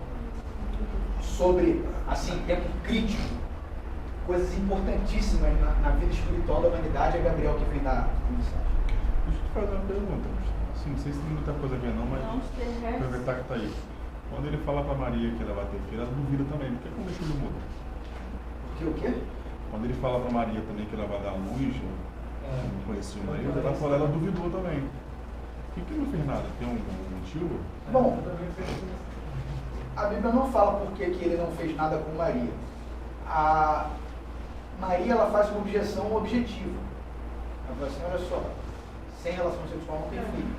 Sobre, assim, tempo crítico, coisas importantíssimas na vida espiritual da humanidade, é Gabriel que vem dar a mensagem. Deixa eu te fazer uma pergunta. Assim, não sei se tem muita coisa a ver não, mas aproveitar que está aí. Quando ele fala para Maria que ela vai ter filho, ela duvida também. Por que como isso muda? Porque o quê? Quando ele fala para Maria também que ela vai dar luz, não conhecia o marido, ela duvidou também. Por que não fez nada? Tem um motivo? Bom, a Bíblia não fala por que ele não fez nada com Maria. A Maria, ela faz uma objeção objetiva. Ela fala assim: olha só, sem relação sexual não tem filho.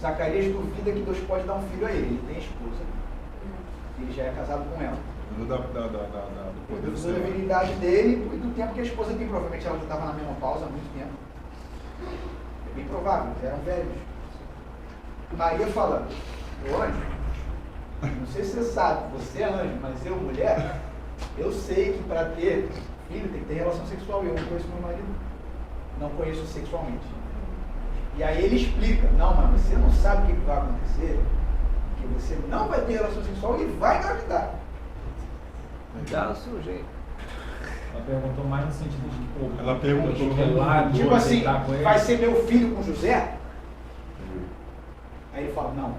Zacarias duvida que Deus pode dar um filho a ele. Ele tem esposa. Ele já é casado com ela. Do poder do Da Senhor. virilidade dele e do tempo que a esposa tem. Provavelmente ela já estava na menopausa há muito tempo. É bem provável, eles eram velhos. Maria fala: ô anjo, não sei se você sabe, você é anjo, mas eu, mulher, eu sei que para ter filho tem que ter relação sexual. Eu não conheço meu marido, não conheço sexualmente. E aí ele explica: não, mas você não sabe o que vai acontecer, que você não vai ter relação sexual e vai engravidar. Dá o seu jeito. Ela perguntou mais no sentido de pô, Ela perguntou, Tipo assim, com ele. vai ser meu filho com José? Aí ele fala: não.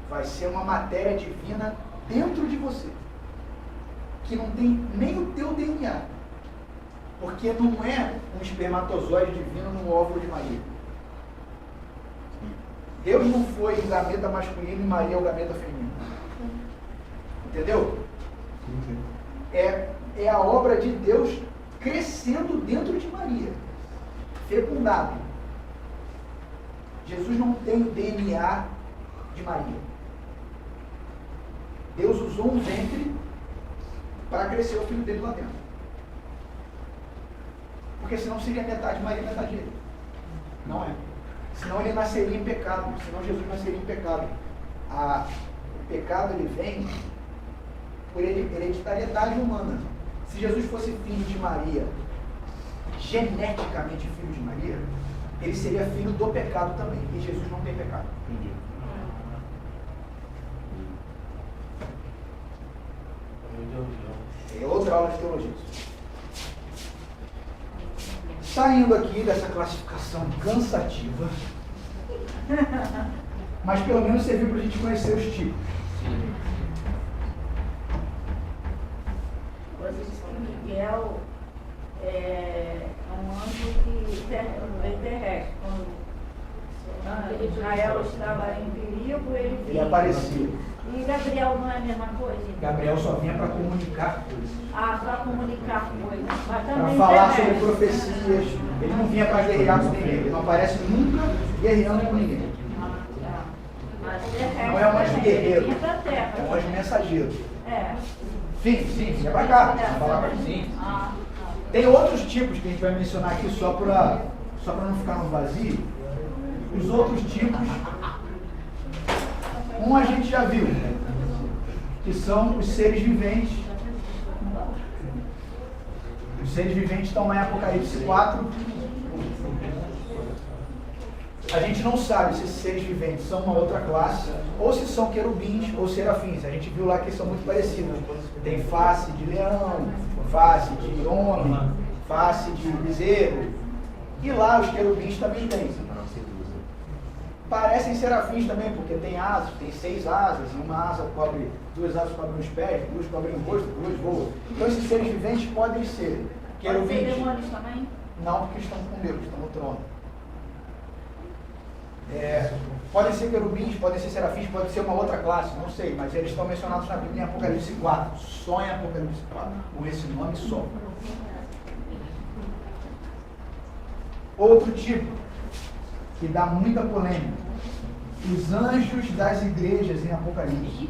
Vai ser uma matéria divina dentro de você, que não tem nem o teu DNA. Porque não é um espermatozoide divino no óvulo de Maria. Deus não foi o gameta masculino e Maria o gameta feminino. Entendeu? É a obra de Deus crescendo dentro de Maria, fecundado. Jesus não tem o DNA de Maria. Deus usou um ventre para crescer o filho dele lá dentro. Porque senão seria metade Maria, metade ele. Não é. Senão ele nasceria em pecado. Senão Jesus nasceria em pecado. O pecado ele vem por hereditariedade humana. Se Jesus fosse filho de Maria, geneticamente filho de Maria, ele seria filho do pecado também. E Jesus não tem pecado. Entendi. É outra aula de teologia. Saindo aqui dessa classificação cansativa, mas pelo menos serviu para a gente conhecer os tipos. Miguel é um anjo que terrestre. Quando Israel estava em perigo, Ele aparecia. E Gabriel não é a mesma coisa? Gabriel só vinha para comunicar coisas. Para comunicar coisas. Para falar sobre profecias. Ele não vinha para guerrear com ninguém. Ele não aparece nunca guerreando com ninguém. Não é um anjo guerreiro. É um anjo mensageiro. Sim, vinha para cá. Falar para sim. Tem outros tipos que a gente vai mencionar aqui só para não ficar no vazio. Os outros tipos, a gente já viu, que são os seres viventes. Os seres viventes estão lá em Apocalipse 4. A gente não sabe se esses seres viventes são uma outra classe, ou se são querubins ou serafins. A gente viu lá que eles são muito parecidos. Tem face de leão, face de homem, face de bezerro. E lá os querubins também têm. Parecem serafins também, porque tem asas, tem 6 asas, e uma asa cobre, 2 asas cobrem os pés, 2 cobrem o rosto, 2 voam. Então esses seres viventes podem ser querubins. Pode ser demônios também? Não, porque estão com Deus, estão no trono. Podem ser querubins, podem ser serafins, pode ser uma outra classe, não sei, mas eles estão mencionados na Bíblia em Apocalipse 4, só em Apocalipse 4, com esse nome só. Outro tipo, que dá muita polêmica, os anjos das igrejas em Apocalipse.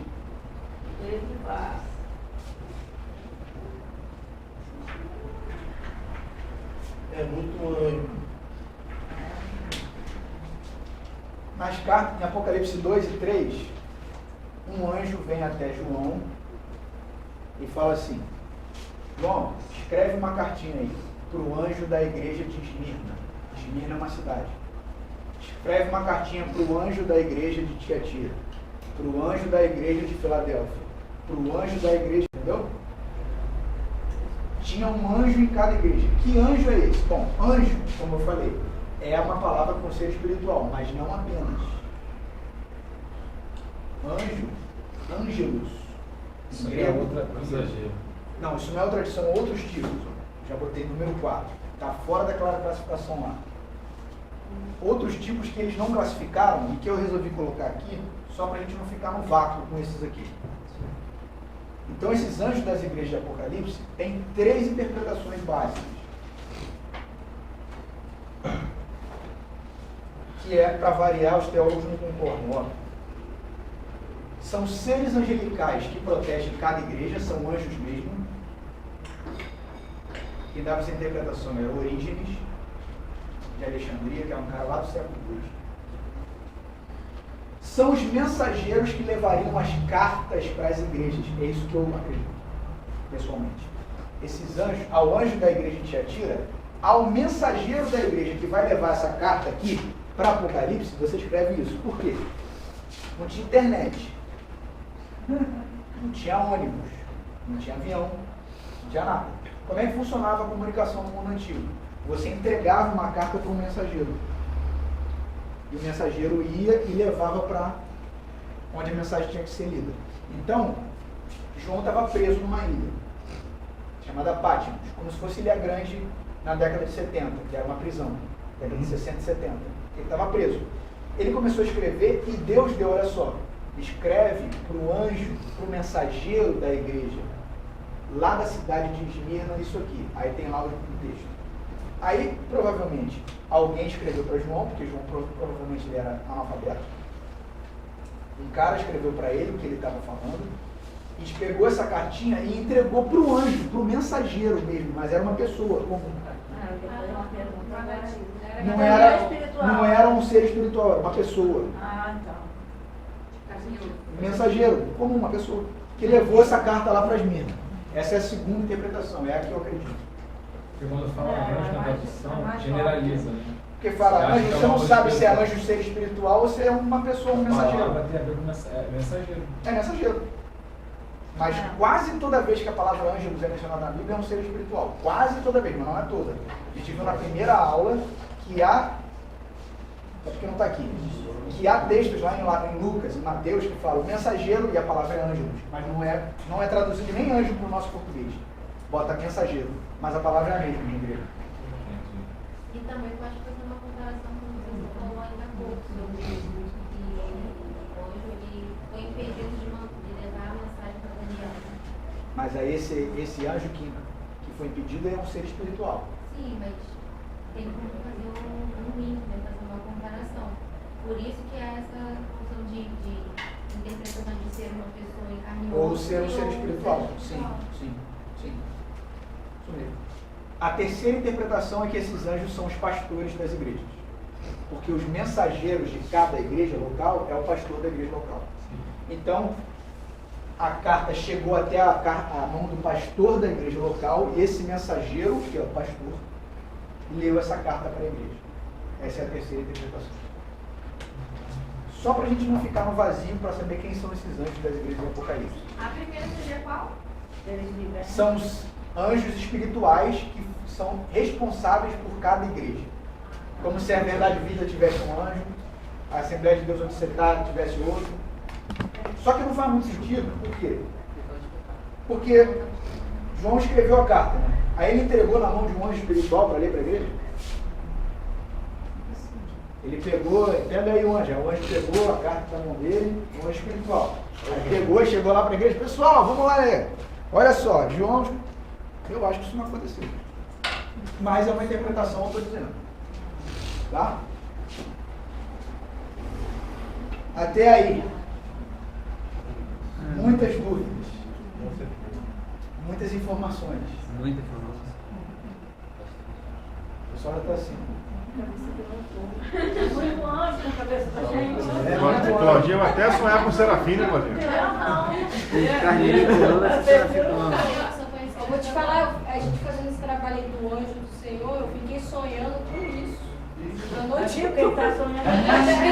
É muito anjo. Nas cartas, em Apocalipse 2 e 3, um anjo vem até João e fala assim: João, escreve uma cartinha aí para o anjo da igreja de Esmirna. Esmirna é uma cidade. Escreve uma cartinha para o anjo da igreja de Tiatira, para o anjo da igreja de Filadélfia, para o anjo da igreja, entendeu? Tinha um anjo em cada igreja. Que anjo é esse? Bom, anjo, como eu falei, é uma palavra com conceito espiritual, mas não apenas. Anjo, ângelos. Isso é outra coisa. Não, isso não é outra tradição, outros tipos. Já botei número 4. Está fora daquela classificação lá. Outros tipos que eles não classificaram e que eu resolvi colocar aqui, só para a gente não ficar no vácuo com esses aqui. Então, esses anjos das igrejas de Apocalipse têm 3 interpretações básicas. Que é, para variar, os teólogos não concordam. Ó. São seres angelicais que protegem cada igreja, são anjos mesmo. Quem dava essa interpretação era Orígenes, de Alexandria, que é um cara lá do século II. São os mensageiros que levariam as cartas para as igrejas. É isso que eu acredito, pessoalmente. Esses anjos, ao anjo da igreja de Tiatira, ao mensageiro da igreja que vai levar essa carta aqui para Apocalipse, você escreve isso. Por quê? Não tinha internet, não tinha ônibus, não tinha avião, não tinha nada. Como é que funcionava a comunicação no mundo antigo? Você entregava uma carta para um mensageiro. E o mensageiro ia e levava para onde a mensagem tinha que ser lida. Então, João estava preso numa ilha, chamada Patmos, como se fosse Ilha Grande na década de 70, que era uma prisão, década de 60 e 70. Ele estava preso. Ele começou a escrever e Deus deu, olha só, escreve para o anjo, para o mensageiro da igreja, lá da cidade de Esmirna, isso aqui. Aí tem lá o texto. Aí, provavelmente, alguém escreveu para João, porque João provavelmente ele era analfabeto. Um cara escreveu para ele o que ele estava falando, A gente pegou essa cartinha e entregou para o anjo, para o mensageiro mesmo, mas era uma pessoa comum. Não era um ser espiritual, era uma pessoa. Mensageiro, comum, uma pessoa. Que levou essa carta lá para as minas. Essa é a segunda interpretação, é a que eu acredito. Porque quando fala anjo na tradução, generaliza, né? Porque fala anjo, você não sabe se é anjo um ser espiritual ou se é uma pessoa, um mensageiro. Vai ter a ver com mensageiro. É mensageiro. Mas quase toda vez que a palavra ângelos é mencionada na Bíblia é um ser espiritual. Quase toda vez, mas não é toda. A gente viu na primeira aula que há, é porque não está aqui, que há textos lá em Lucas, em Mateus, que falam mensageiro e a palavra é ângelos. Mas não é traduzido nem anjo para o nosso português. Bota mensageiro, mas a palavra é a mesma em grego. E também pode fazer uma comparação com o que você falou ainda há pouco, sobre que o anjo ele foi impedido de levar a mensagem para Daniel. Mas aí esse anjo que foi impedido é um ser espiritual. Sim, mas tem como fazer um link, né, fazer uma comparação. Por isso que há essa função de interpretação de ser uma pessoa encarnada. Ou ser um ser espiritual. Sim. Isso mesmo. A terceira interpretação é que esses anjos são os pastores das igrejas. Porque os mensageiros de cada igreja local é o pastor da igreja local. Então, a carta chegou até a mão do pastor da igreja local e esse mensageiro, que é o pastor, leu essa carta para a igreja. Essa é a terceira interpretação. Só para a gente não ficar no vazio para saber quem são esses anjos das igrejas do Apocalipse. A primeira seria qual? São os anjos espirituais que são responsáveis por cada igreja. Como se a Verdade Vida tivesse um anjo, a Assembleia de Deus onde você está tivesse outro. Só que não faz muito sentido, por quê? Porque João escreveu a carta, né? Aí ele entregou na mão de um anjo espiritual para ler para a igreja. Ele pegou, entenda aí o anjo pegou a carta na mão dele, um anjo espiritual. Aí pegou e chegou lá para a igreja, pessoal, vamos lá ler. Olha só, João, eu acho que isso não aconteceu. Mas é uma interpretação, eu estou dizendo. Tá? Até aí. Muitas dúvidas. Muitas informações. Muita informação. O pessoal já está assim. Muito anjo na cabeça da gente. Claudinha vai até sonhar com Serafim, né, Claudinha? Eu vou te falar, a gente fazendo esse trabalho do anjo do Senhor, eu fiquei sonhando com isso. A noite que ele está sonhando. Até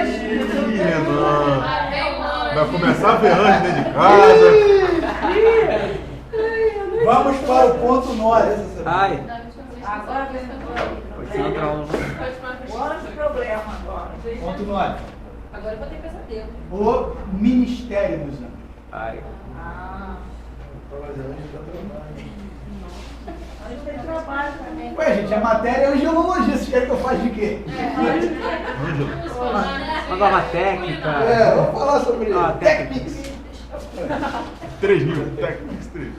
hoje. Ih, Renan. Vai começar a ver anjo dentro de casa. Vamos para o ponto 9. Ai. Agora vem o anjo problema agora. Ponto 9. Agora eu vou ter pesadelo. O ministério dos anjos. Ai. Anjo tem trabalho também. Ué, gente, a matéria é angelologia. Vocês querem que eu faça de quê? Manda uma técnica. Vamos falar sobre isso. Technics. 3.000, técnicos 3.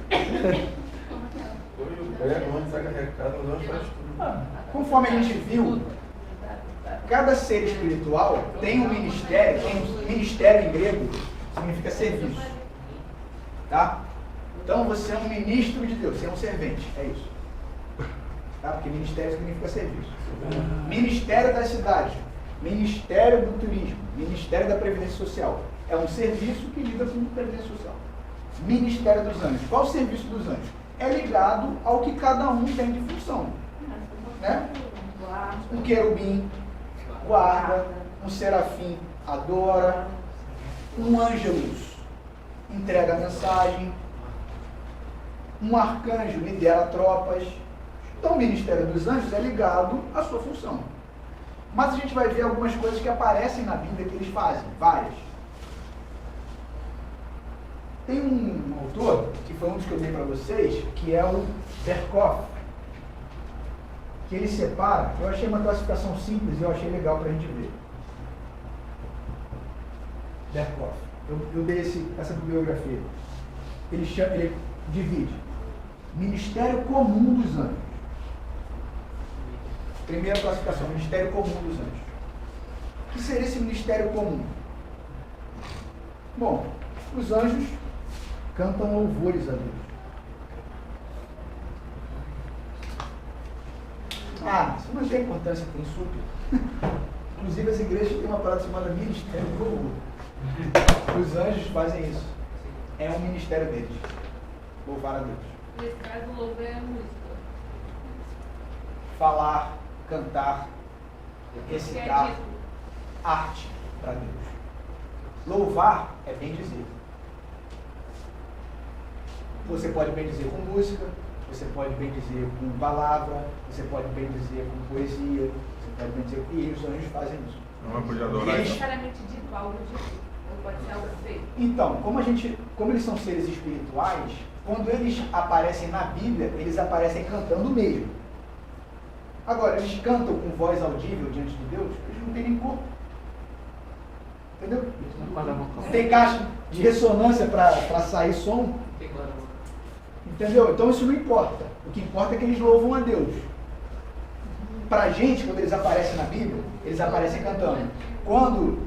Conforme a gente viu, cada ser espiritual tem um ministério. Ministério em grego significa serviço. Tá? Então você é um ministro de Deus, você é um servente, é isso. Tá? Porque ministério significa serviço. Ministério das cidades, Ministério do Turismo, Ministério da Previdência Social. É um serviço que lida com Previdência Social. Ministério dos Anjos. Qual o serviço dos anjos? É ligado ao que cada um tem de função. Né? Um querubim guarda, um serafim adora, um ângelus entrega a mensagem, um arcanjo lidera tropas. Então o ministério dos anjos é ligado à sua função. Mas a gente vai ver algumas coisas que aparecem na Bíblia que eles fazem, várias. Tem um autor, que foi um dos que eu dei para vocês, que é o Berkhoff, que ele separa, eu achei uma classificação simples e eu achei legal para a gente ver. Berkhoff. Eu dei essa bibliografia. Ele divide. Ministério comum dos anjos. Primeira classificação, Ministério comum dos anjos. O que seria esse Ministério comum? Bom, os anjos cantam louvores a Deus. Isso não tem importância, tem super. Inclusive as igrejas têm uma parada chamada ministério do louvor. Os anjos fazem isso. É um ministério deles. Louvar a Deus. Nesse caso, o louvor é a música. Falar, cantar, recitar, arte para Deus. Louvar é bem dizer. Você pode bem dizer com música, você pode bem dizer com palavra, você pode bem dizer com poesia, você pode bem dizer. E os anjos fazem isso. Não é poder adorar. Não necessariamente de algo de ou pode ser algo feito. Então, como eles são seres espirituais, quando eles aparecem na Bíblia, eles aparecem cantando mesmo. Agora, eles cantam com voz audível diante de Deus, eles não têm nem corpo. Entendeu? Não tem caixa de ressonância para sair som. Entendeu? Então isso não importa. O que importa é que eles louvam a Deus. Para a gente, quando eles aparecem na Bíblia, eles aparecem cantando. Quando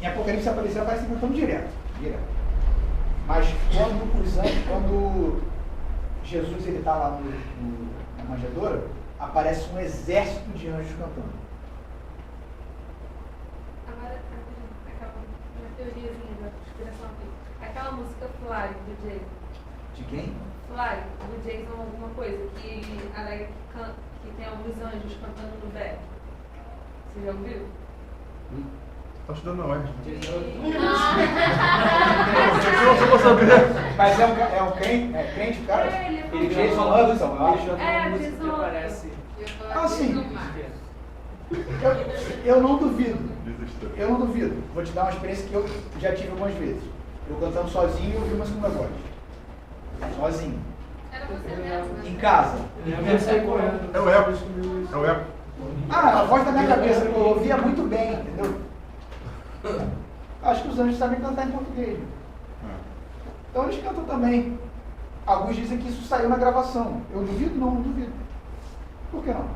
em Apocalipse eles aparecem cantando direto. Mas quando Jesus está lá na manjedoura, aparece um exército de anjos cantando. Agora, uma teoriazinha da conspiração aqui. Aquela música Fly do Jason. De quem? Fly, do Jason alguma coisa, que alega que tem alguns anjos cantando no back. Você já ouviu? Tá estudando na UERJ. Eu vou saber. Mas é um crente, cara? Ele Jason Hudson, eu acho. Jason Parece. Assim, eu não duvido. Eu não duvido. Vou te dar uma experiência que eu já tive algumas vezes. Eu cantando sozinho e ouvi uma segunda voz. Sozinho. Era você mesmo, Em casa. É o eco. É o eco. A voz da minha cabeça, eu ouvia muito bem, entendeu? Acho que os anjos sabem cantar em português. Então eles cantam também. Alguns dizem que isso saiu na gravação. Eu duvido? Não duvido. Por que não?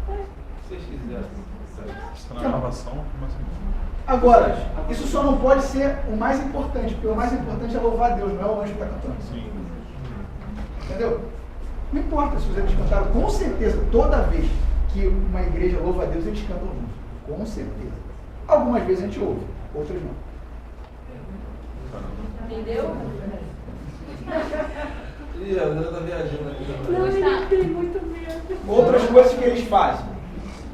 Se vocês quiserem. Está na gravação, mas Agora, isso só não pode ser o mais importante, porque o mais importante é louvar a Deus, não é o anjo que está cantando. sim. Entendeu? Não importa se os anjos cantaram, com certeza, toda vez que uma igreja louva a Deus, eles cantam juntos. Com certeza. Algumas vezes a gente ouve, outras não. entendeu? Ih, a André tá viajando aqui. Não, ele tem muito medo. Outras coisas que eles fazem.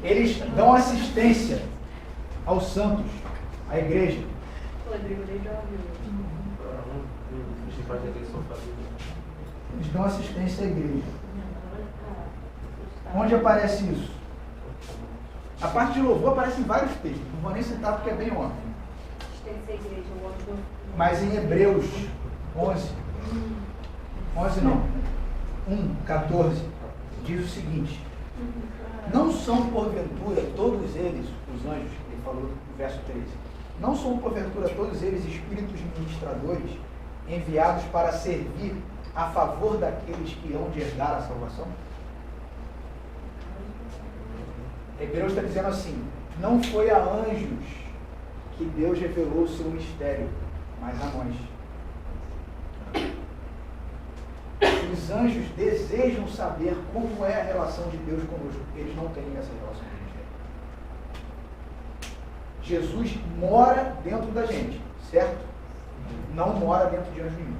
Eles dão assistência aos santos, à igreja. Rodrigo nem já ouviu. Eles dão assistência à igreja. Onde aparece isso? A parte de louvor aparece em vários textos. Não vou nem citar porque é bem óbvio. Assistência à igreja, o outro. Mas em Hebreus 11 não, 1:14, diz o seguinte: não são porventura todos eles, os anjos, ele falou no verso 13, não são porventura todos eles espíritos ministradores enviados para servir a favor daqueles que hão de herdar a salvação? Hebreus está dizendo assim: não foi a anjos que Deus revelou o seu mistério, mas a nós. Os anjos desejam saber como é a relação de Deus conosco, porque eles não têm essa relação com o mistério. Jesus mora dentro da gente, certo? Não mora dentro de anjo nenhum.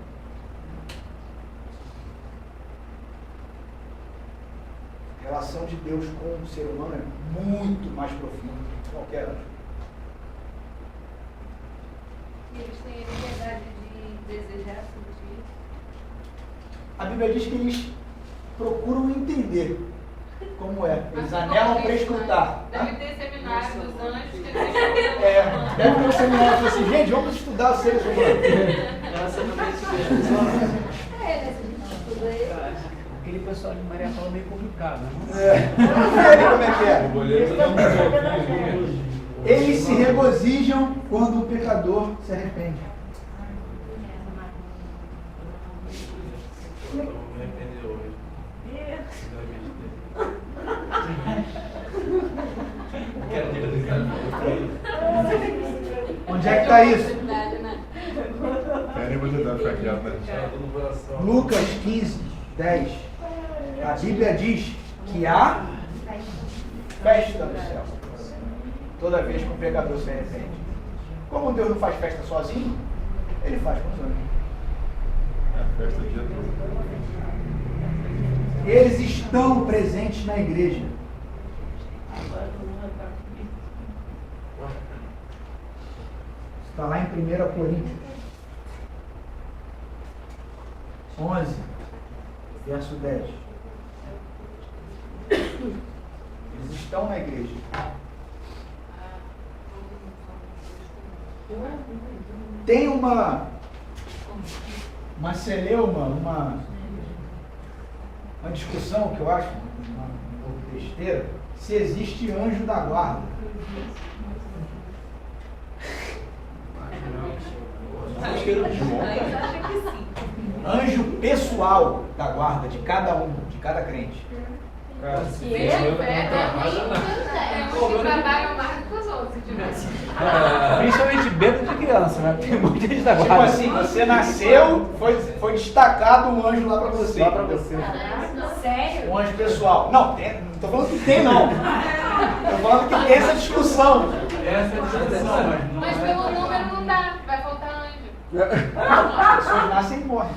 A relação de Deus com o ser humano é muito mais profunda do que qualquer anjo. E eles têm a liberdade de desejar sentir. A Bíblia diz que eles procuram entender como é. Eles anelam para escutar. Deve ter seminário dos anjos que Deve ter um seminário que fala assim: gente, vamos estudar os seres humanos. Aquele pessoal de Maria fala meio complicado, né? Vamos ver como é que é. Eles se regozijam quando o pecador se arrepende. Eu vou me arrepender hoje. Quero dizer do cara. Onde é que está isso? Verdade, né? Lucas 15, 10. A Bíblia diz que há festa no céu toda vez que um pecador se arrepende. Como Deus não faz festa sozinho, Ele faz com os anjos. É a festa do dia todo. Eles estão presentes na igreja. Está lá em 1 Coríntios 11, verso 10. Eles estão na igreja. Tem uma celeuma, uma discussão que eu acho um pouco besteira, se existe anjo da guarda. Anjo pessoal da guarda de cada um, de cada crente. Temos que trabalhar mais do que os outros, se tivesse. Principalmente bêbado de criança, né? Tem muita gente da Tipo guarda. assim, você nasceu, foi destacado um anjo lá pra você. Lá pra você. Sério? Um anjo pessoal. Não, tem, não tô falando que tem, não. Tô falando que tem essa discussão. Essa é a discussão, Mas pelo número não dá, vai faltar anjo. As pessoas nascem e morrem.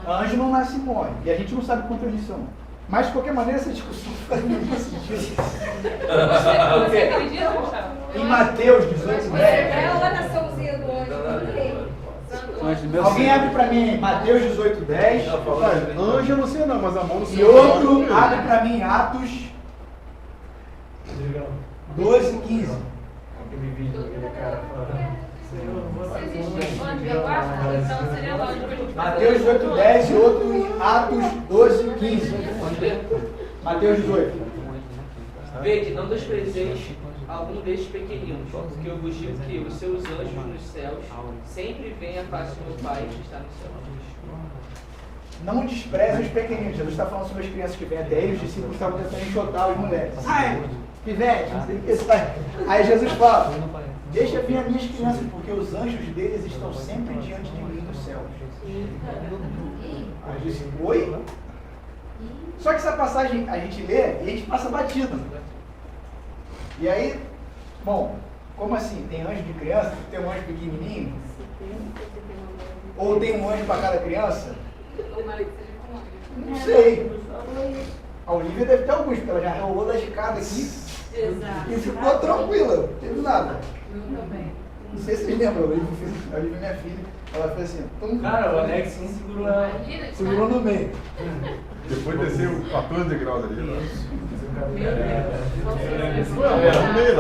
Anjo não nasce e morre. E a gente não sabe quantos eles são. Mas, de qualquer maneira, essa discussão faz muito sentido. Você acredita, Gustavo? Em Mateus 18, 10. É a oraçãozinha do anjo. Alguém abre pra mim Mateus 18, 10. Anjo eu não sei não, mas a mão no E céu. outro abre pra mim Atos 12, 15. Aquele vídeo, aquele cara falando. Existe anjo da guarda? Então seria lógico que a gente Mateus 18, 10 e outro em Atos 12, 15. Mateus 18. Vede, não desprezeis algum destes pequeninos, porque eu vos digo que os seus anjos nos céus sempre veem a face do meu Pai que está no céu. Não despreze os pequeninos. Jesus está falando sobre as crianças que vêm até ele, os discípulos estavam tentando enxotar os moleques. Sai, pivete, não sei o que, sai. Aí Jesus fala, deixa vir as minhas crianças, porque os anjos deles estão sempre diante de mim nos céus. Aí eu disse, oi? Só que essa passagem a gente lê e a gente passa batido. E aí, bom, como assim? Tem anjo de criança? Tem um anjo pequenininho? Ou tem um anjo para cada criança? Não sei. A Olivia deve ter alguns, porque ela já rolou da escada aqui. Exato. E ficou tranquila, não teve nada. Eu também. Não sei se vocês lembram, a Olivia é minha filha. Ela fez assim, Cara, o Alex não segurou no meio. Depois desceu 14 graus ali. Né?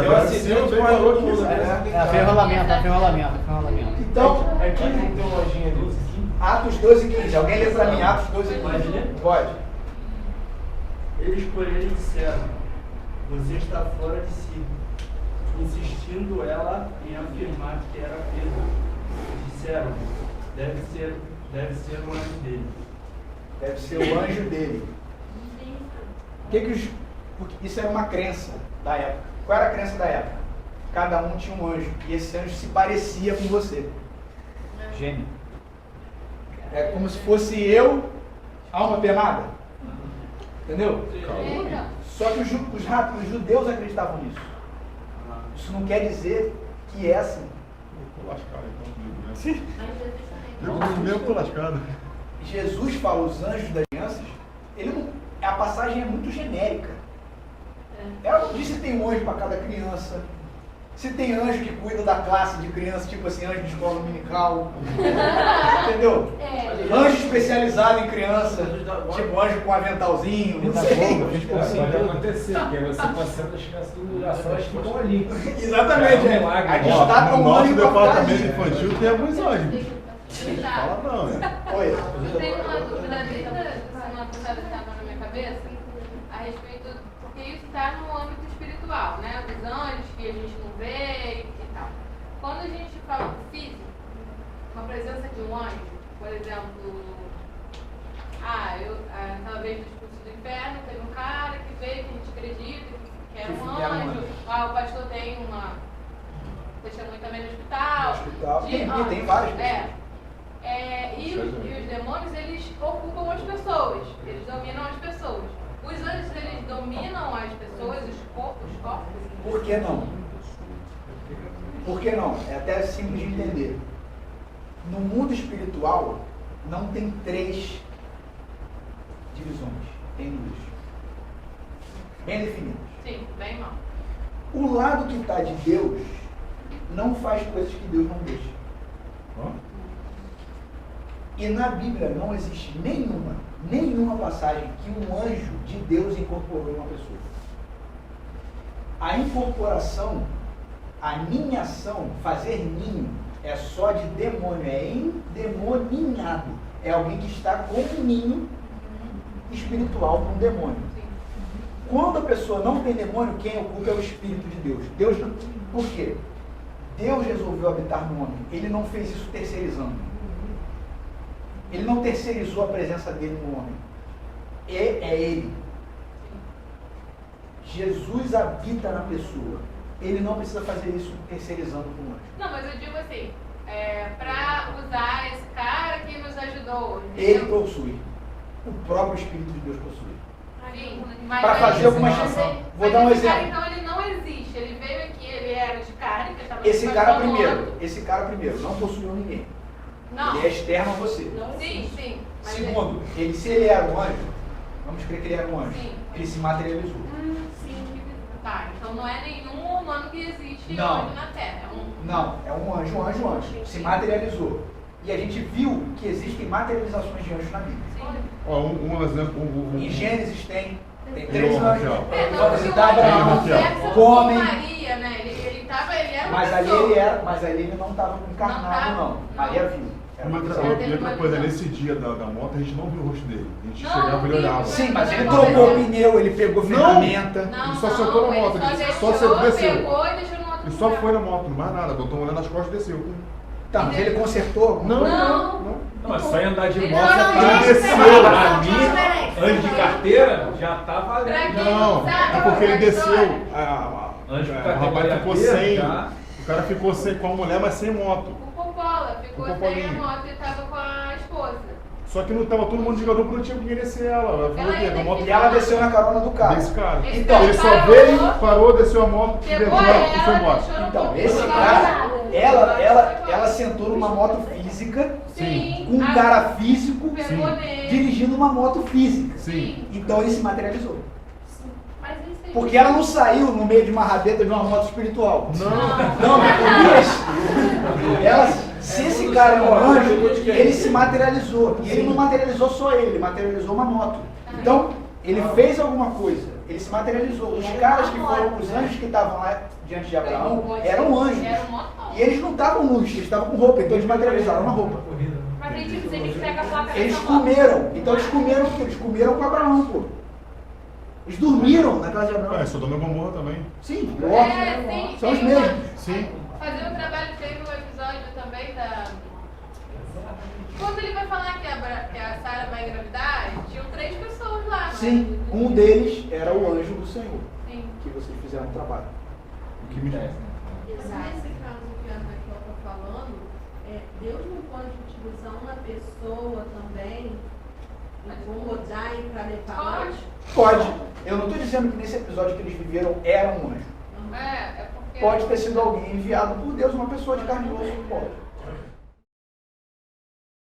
Eu assisti o Ferrolamento. Então, Aqui não tem uma lojinha deles aqui. Atos 12, 15. Alguém lê pra mim Atos 12, 15. Pode ler? Pode. Eles, porém, disseram: você está fora de si. Insistindo ela em afirmar que era Pedro. Disseram: deve ser o anjo dele. Deve ser o anjo dele. Porque isso era uma crença da época. Qual era a crença da época? Cada um tinha um anjo. E esse anjo se parecia com você. Gênio. É como se fosse eu, alma penada. Entendeu? Só que os judeus acreditavam nisso. Isso não quer dizer que é assim. Eu tô lascado então comigo, né? Eu tô lascado. Jesus fala os anjos das crianças, a passagem é muito genérica. Ela não diz se tem um anjo para cada criança, se tem anjo que cuida da classe de criança, tipo assim, anjo de escola dominical. Entendeu? Anjo especializado em criança, tipo anjo com aventalzinho, não sei. Pode acontecer, porque você concentra as crianças no lugar só, elas ficam ali. Exatamente, É um milagre. A gente está No com nosso um departamento infantil tem alguns anjos. Fala não, né? Oi. Eu tenho uma dúvida desde a semana passada que estava na minha cabeça a respeito, porque isso está no âmbito espiritual, né? Os anjos que a gente não vê e tal. Quando a gente fala do físico, uma presença de um anjo, por exemplo, aquela vez no discurso do inferno, teve um cara que veio, que a gente acredita, que é um anjo. O pastor tem uma testemunha também no hospital. Tem vários. e os demônios, eles ocupam as pessoas, eles dominam as pessoas. Os anjos, eles dominam as pessoas, os corpos? Por que não? Por que não? É até simples de entender. No mundo espiritual, não tem 3 divisões, tem 2. Bem definidas. Sim, bem mal. O lado que está de Deus não faz coisas que Deus não deixa. E na Bíblia não existe nenhuma passagem que um anjo de Deus incorporou em uma pessoa. A incorporação, a ninhação, fazer ninho, é só de demônio, é endemoninhado. É alguém que está com um ninho espiritual para um demônio. Quando a pessoa não tem demônio, quem ocupa é o Espírito de Deus. Deus não. Por quê? Deus resolveu habitar no homem. Ele não fez isso terceirizando. Ele não terceirizou a presença dele no homem. É ele. Jesus habita na pessoa. Ele não precisa fazer isso terceirizando para o anjo. Não, mas eu digo assim, para usar esse cara que nos ajudou. Ele possui. O próprio Espírito de Deus possui. Sim, para fazer alguma exceção. Vou dar um exemplo. Cara, então ele não existe. Ele veio aqui, ele era de carne. Que estava Esse cara primeiro não possuiu ninguém. Não. Ele é externo a você. Sim, sim. Segundo, se ele era um anjo, vamos crer que ele era um anjo. Sim. Ele se materializou. Sim. Tá, então não é nenhum humano que existe Não. hoje na Terra. Não, é um anjo. Se materializou. E a gente viu que existem materializações de anjos na Bíblia. Um exemplo. Em Gênesis tem 3 Eu, anjos. Raquel. Vão visitar Abraão, comem. Maria, né? Ele era uma Mas ali pessoa. mas ali ele não estava encarnado, não. Maria viu. Era uma visão. E outra coisa, nesse dia da moto, a gente não viu o rosto dele. A gente chegava e ele olhava. Sim, mas ele trocou o pneu, ele pegou ferramenta. Ele só sentou na moto, ele só desceu. Pegou e deixou no outro Ele só foi na moto, mais nada. Botou olhando nas costas e desceu. Tá, mas ele consertou? Não. Não, só em andar de moto Não, já desceu. Pra mim, antes de carteira, já tá valendo. Não, é porque ele desceu. Antes de O carteira rapaz ficou sem. O cara ficou sem com a mulher, mas sem moto. O Popola ficou O sem Popolinho. a moto e tava com a esposa. Só que não tava todo mundo de garupa, não tinha quem descer ela. Ela falou o quê? A moto E ela desceu na carona do carro. desse cara. Então, Ele só veio, parou, desceu a moto, levou ela e foi embora. Então, esse cara, ela sentou numa moto física, com um cara físico, dirigindo uma moto física. Sim. Então ele se materializou. Porque ela não saiu no meio de uma rabeta de uma moto espiritual. Não, se esse cara é um anjo, ele se materializou. E ele não materializou só ele materializou uma moto. Então, ele fez alguma coisa, ele se materializou. Os caras que foram, os anjos que estavam lá diante de Abraão, eram anjos. E eles não estavam nus, eles estavam com roupa, então eles materializaram uma roupa. Mas aí, tipo, você pega a placa Eles comeram, então eles comeram o quê? Eles comeram com Abraão, pô. Eles dormiram na casa de Abraão. Sodoma e Gomorra também. Sim, Sim, são os mesmos. Sim. Fazer um trabalho, teve um episódio também da... Quando ele vai falar que a Sara vai engravidar, tinham 3 pessoas lá. Sim, um deles era o anjo do Senhor. Sim. Que vocês fizeram o trabalho. O que me diz? Nesse caso que a Raquel está falando, Deus não pode utilizar uma pessoa também, incomodar e para levar mais? Pode. Eu não estou dizendo que nesse episódio que eles viveram era um anjo. É porque... Pode ter sido alguém enviado por Deus, uma pessoa de carne e osso. Pode.